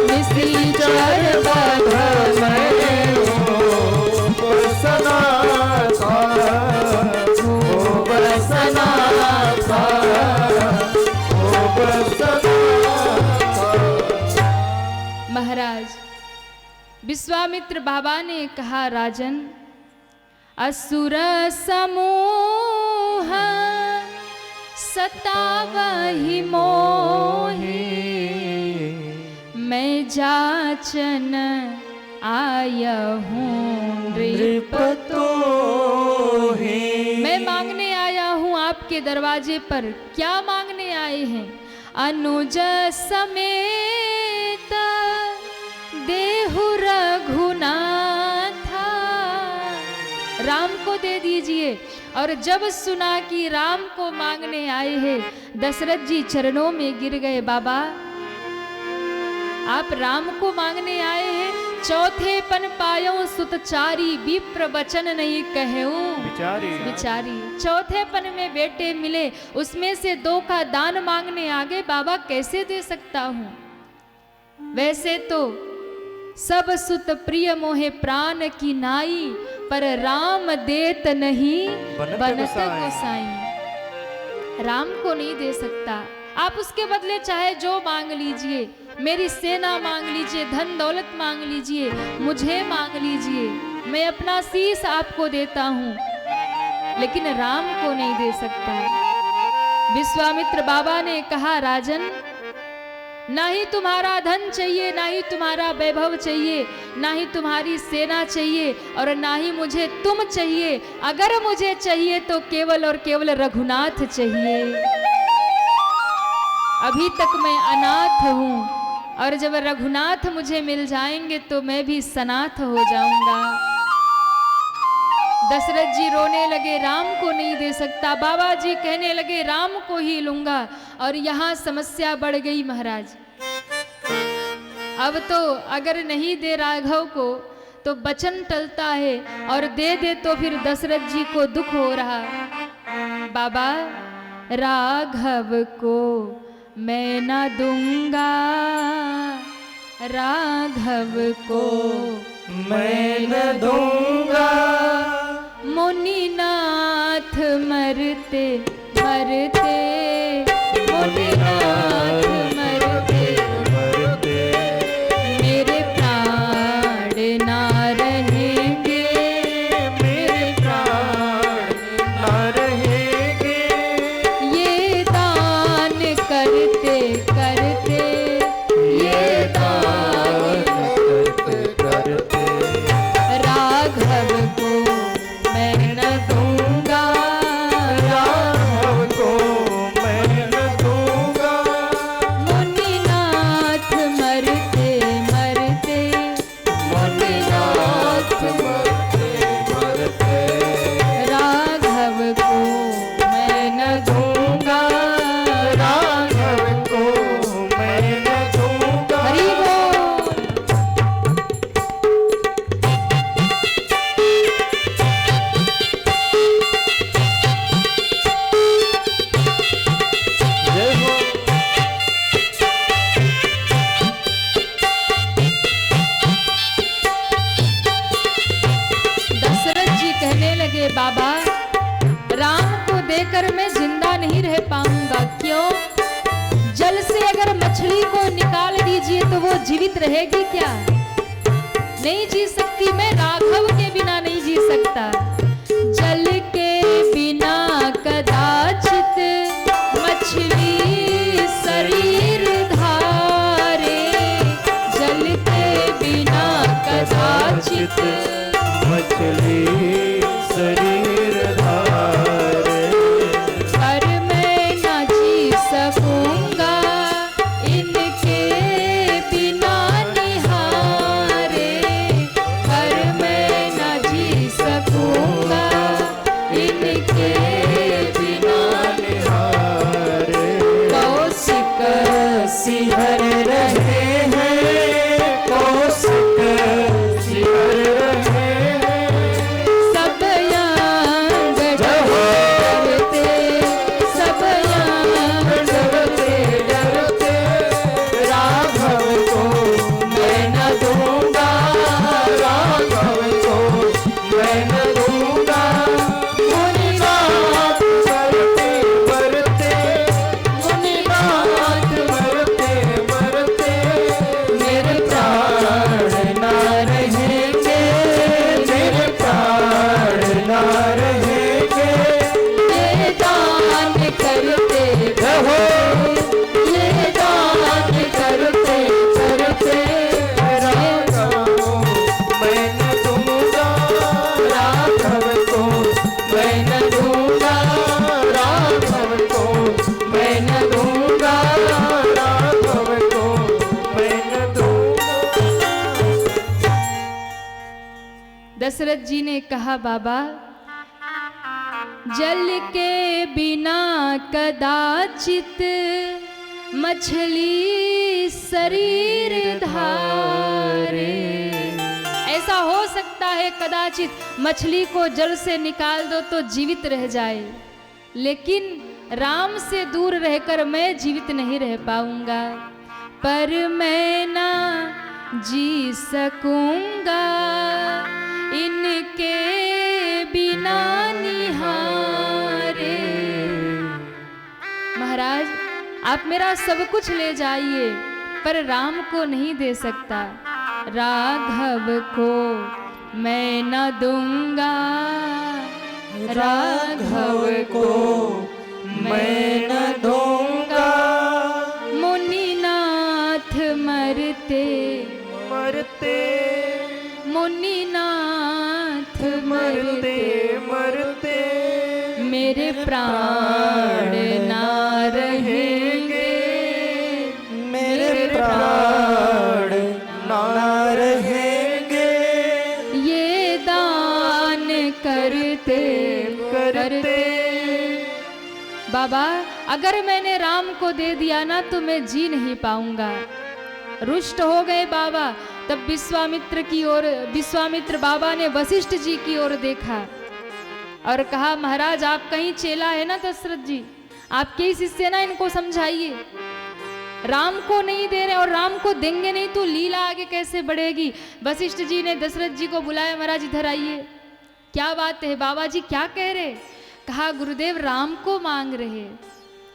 निशिचर बध में बसना था, बसना था, बसना था। महाराज विश्वामित्र बाबा ने कहा राजन, असुर समूह सतावहि मोहि, मैं जाचन आया हूँ नृपतो ही। मैं मांगने आया हूँ आपके दरवाजे पर। क्या मांगने आए हैं? अनुज समेत देहु रघुनाथा। राम को दे दीजिए। और जब सुना कि राम को मांगने आए हैं, दशरथ जी चरणों में गिर गए। बाबा, आप राम को मांगने आए हैं। चौथे पन पायो सुतचारी, विप्र वचन नहीं कहूं बिचारी। चौथे पन में बेटे मिले, उसमें से 2 का दान मांगने आगे। बाबा, कैसे दे सकता हूं? वैसे तो सब सुत प्रिय मोहे प्राण की नाई, पर राम देत नहीं बनत गोसाई। राम को नहीं दे सकता। आप उसके बदले चाहे जो मांग लीजिए, मेरी सेना मांग लीजिए, धन दौलत मांग लीजिए, मुझे मांग लीजिए, मैं अपना शीश आपको देता हूं, लेकिन राम को नहीं दे सकता। विश्वामित्र बाबा ने कहा, राजन, ना ही तुम्हारा धन चाहिए, ना ही तुम्हारा वैभव चाहिए, ना ही तुम्हारी सेना चाहिए, और ना ही मुझे तुम चाहिए। अगर मुझे चाहिए तो केवल और केवल रघुनाथ चाहिए। अभी तक मैं अनाथ हूँ, और जब रघुनाथ मुझे मिल जाएंगे तो मैं भी सनाथ हो जाऊंगा। दशरथ जी रोने लगे, राम को नहीं दे सकता। बाबा जी कहने लगे, राम को ही लूंगा। और यहाँ समस्या बढ़ गई महाराज। अब तो अगर नहीं दे राघव को तो वचन टलता है, और दे दे तो फिर दशरथ जी को दुख हो रहा। बाबा, राघव को मैं न दूंगा, राघव को मैं न दूंगा। मुनिनाथ मरते मरते, मुनिनाथ मरते मरते मेरे प्राण ना रहेंगे, मेरे प्राण न रहेंगे। ये दान करते करते, ये दान करते करते राघव को मैं न दूंगा, राघव को मैं न दूंगा। मुनिनाथ मरते मरते, मुनिनाथ मरते मरते राघव को मैं न दूंगा, राघव को मैं न दूंगा। हरि बोल। जय हो। दशरथ जी कहने लगे, बाबा, राम को देकर मैं जिंदा नहीं रह पाऊंगा। क्यों? जल से अगर मछली को निकाल दीजिए तो वो जीवित रहेगी क्या? नहीं जी सकती। मैं राघव के बिना नहीं जी सकता। जल के बिना कदाचित मछली शरीर धारे, जल के बिना कदाचित मछली शरीर धारे। पर मैं न जी सकूंगा इनके बिना निहारे, पर मैं न जी सकूंगा इनके बिना निहारे कौशिक सिहर रहे हैं, कौशिक सिहर रहे हैं। सब दशरथ जी ने कहा बाबा जल के बिना कदाचित मछली शरीर धारे। ऐसा हो सकता है कदाचित मछली को जल से निकाल दो तो जीवित रह जाए, लेकिन राम से दूर रहकर मैं जीवित नहीं रह पाऊंगा। पर मैं ना जी सकूंगा इनके बिना निहारे। महाराज आप मेरा सब कुछ ले जाइए पर राम को नहीं दे सकता। राघव को मैं न दूंगा, राघव को मैं न दूंगा। मुनिनाथ मरते मरते मुनिनाथ मरते मरते मेरे प्राण ना रहेंगे, मेरे प्राण ना रहेंगे। ये दान करते करते। बाबा अगर मैंने राम को दे दिया ना तो मैं जी नहीं पाऊंगा। रुष्ट हो गए बाबा। तब विश्वामित्र बाबा ने वशिष्ठ जी की ओर देखा और कहा महाराज आप कहीं चेला है ना दशरथ जी, आपके ही शिष्य ना, इनको समझाइए। राम को नहीं दे रहे और राम को देंगे नहीं तो लीला आगे कैसे बढ़ेगी। वशिष्ठ जी ने दशरथ जी को बुलाया, महाराज इधर आइए। क्या बात है बाबा जी, क्या कह रहे? कहा गुरुदेव राम को मांग रहे।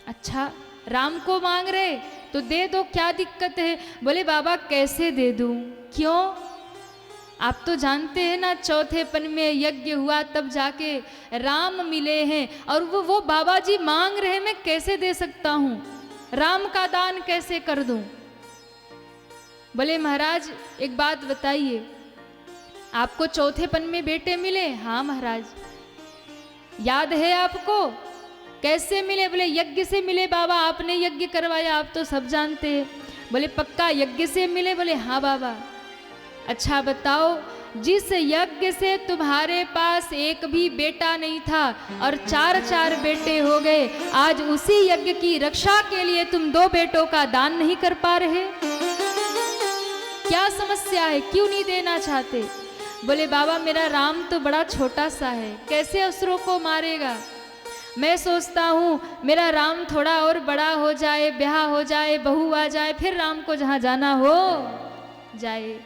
अच्छा राम को मांग रहे तो दे दो, क्या दिक्कत है? बोले बाबा कैसे दे दूं? क्यों? आप तो जानते हैं ना चौथेपन में यज्ञ हुआ तब जाके राम मिले हैं और वो बाबा जी मांग रहे, मैं कैसे दे सकता हूँ? राम का दान कैसे कर दूं? बोले महाराज एक बात बताइए, आपको चौथेपन में बेटे मिले? हाँ महाराज। याद है आपको? कैसे मिले? बोले यज्ञ से मिले बाबा, आपने यज्ञ करवाया, आप तो सब जानते हैं। बोले पक्का यज्ञ से मिले? बोले हाँ बाबा। अच्छा बताओ, जिस यज्ञ से तुम्हारे पास एक भी बेटा नहीं था और 4 बेटे हो गए, आज उसी यज्ञ की रक्षा के लिए तुम 2 बेटों का दान नहीं कर पा रहे? क्या समस्या है, क्यों नहीं देना चाहते? बोले बाबा मेरा राम तो बड़ा छोटा सा है, कैसे असुरों को मारेगा? मैं सोचता हूँ मेरा राम थोड़ा और बड़ा हो जाए, ब्याह हो जाए, बहू आ जाए, फिर राम को जहाँ जाना हो जाए।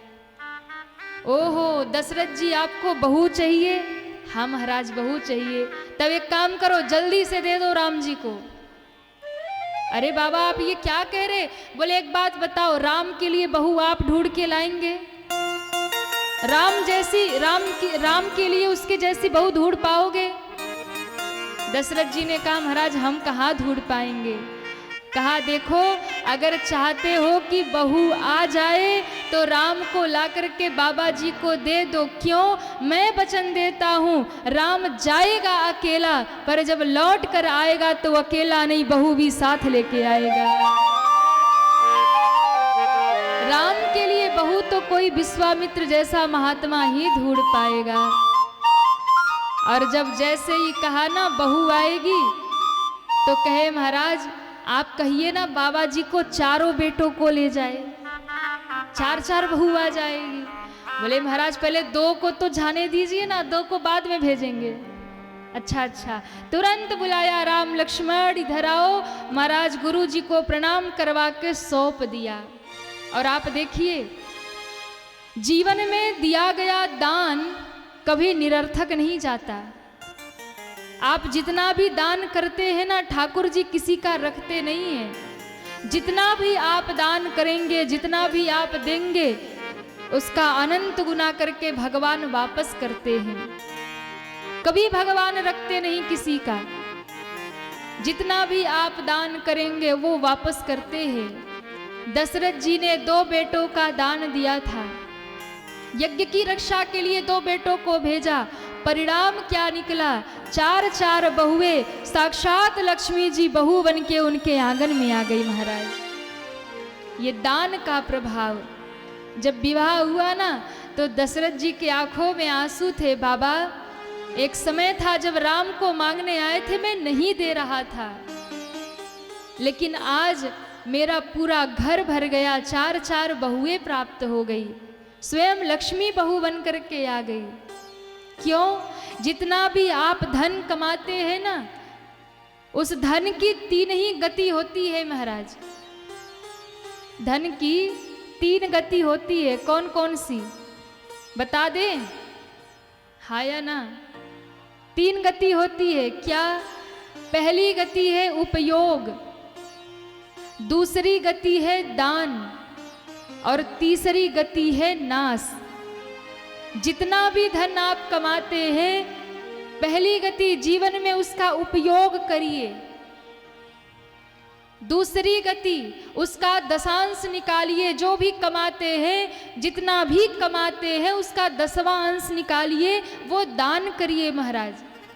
ओहो दशरथ जी आपको बहू चाहिए? हाँ महाराज बहू चाहिए। तब एक काम करो जल्दी से दे दो राम जी को। अरे बाबा आप ये क्या कह रहे? बोले एक बात बताओ, राम के लिए बहू आप ढूंढ के लाएंगे? राम के लिए उसके जैसी बहू ढूंढ पाओगे? दशरथ जी ने कहा महाराज हम कहाँ ढूंढ पाएंगे। कहा देखो अगर चाहते हो कि बहू आ जाए तो राम को ला करके बाबा जी को दे दो। क्यों? मैं वचन देता हूँ राम जाएगा अकेला, पर जब लौट कर आएगा तो अकेला नहीं, बहू भी साथ लेके आएगा। राम के लिए बहू तो कोई विश्वामित्र जैसा महात्मा ही ढूंढ पाएगा। और जब जैसे ही कहा ना बहू आएगी तो कहे महाराज आप कहिए ना बाबा जी को 4 बेटों को ले जाए, 4 बहू आ जाएगी। बोले महाराज पहले 2 को तो जाने दीजिए ना, 2 को बाद में भेजेंगे। अच्छा। तुरंत बुलाया राम लक्ष्मण इधर आओ। महाराज गुरु जी को प्रणाम करवा के सौंप दिया। और आप देखिए जीवन में दिया गया दान कभी निरर्थक नहीं जाता। आप जितना भी दान करते हैं ना ठाकुर जी किसी का रखते नहीं है। जितना भी आप दान करेंगे, जितना भी आप देंगे, उसका अनंत गुना करके भगवान वापस करते हैं। कभी भगवान रखते नहीं किसी का। जितना भी आप दान करेंगे वो वापस करते हैं। दशरथ जी ने 2 बेटों का दान दिया था, यज्ञ की रक्षा के लिए 2 बेटों को भेजा। परिणाम क्या निकला? 4 बहुएं, साक्षात लक्ष्मी जी बहू बन के उनके आंगन में आ गई। महाराज ये दान का प्रभाव। जब विवाह हुआ ना तो दशरथ जी की आंखों में आंसू थे। बाबा, एक समय था जब राम को मांगने आए थे, मैं नहीं दे रहा था, लेकिन आज मेरा पूरा घर भर गया, 4 बहुएं प्राप्त हो गई, स्वयं लक्ष्मी बहू बन करके आ गई। क्यों? जितना भी आप धन कमाते हैं ना, उस धन की 3 ही गति होती है महाराज। धन की 3 गति होती है। कौन कौन सी बता दें? हाँ या ना? 3 गति होती है। क्या? पहली गति है उपयोग, दूसरी गति है दान, और तीसरी गति है नाश। जितना भी धन आप कमाते हैं, पहली गति जीवन में उसका उपयोग करिए, दूसरी गति उसका दशांश निकालिए। जो भी कमाते हैं, जितना भी कमाते हैं, उसका 10वां अंश निकालिए, वो दान करिए महाराज।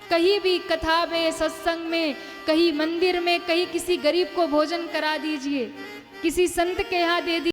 कहीं भी कथा में, सत्संग में, कहीं मंदिर में, कहीं किसी गरीब को भोजन करा दीजिए, किसी संत के यहाँ दे दीजिए।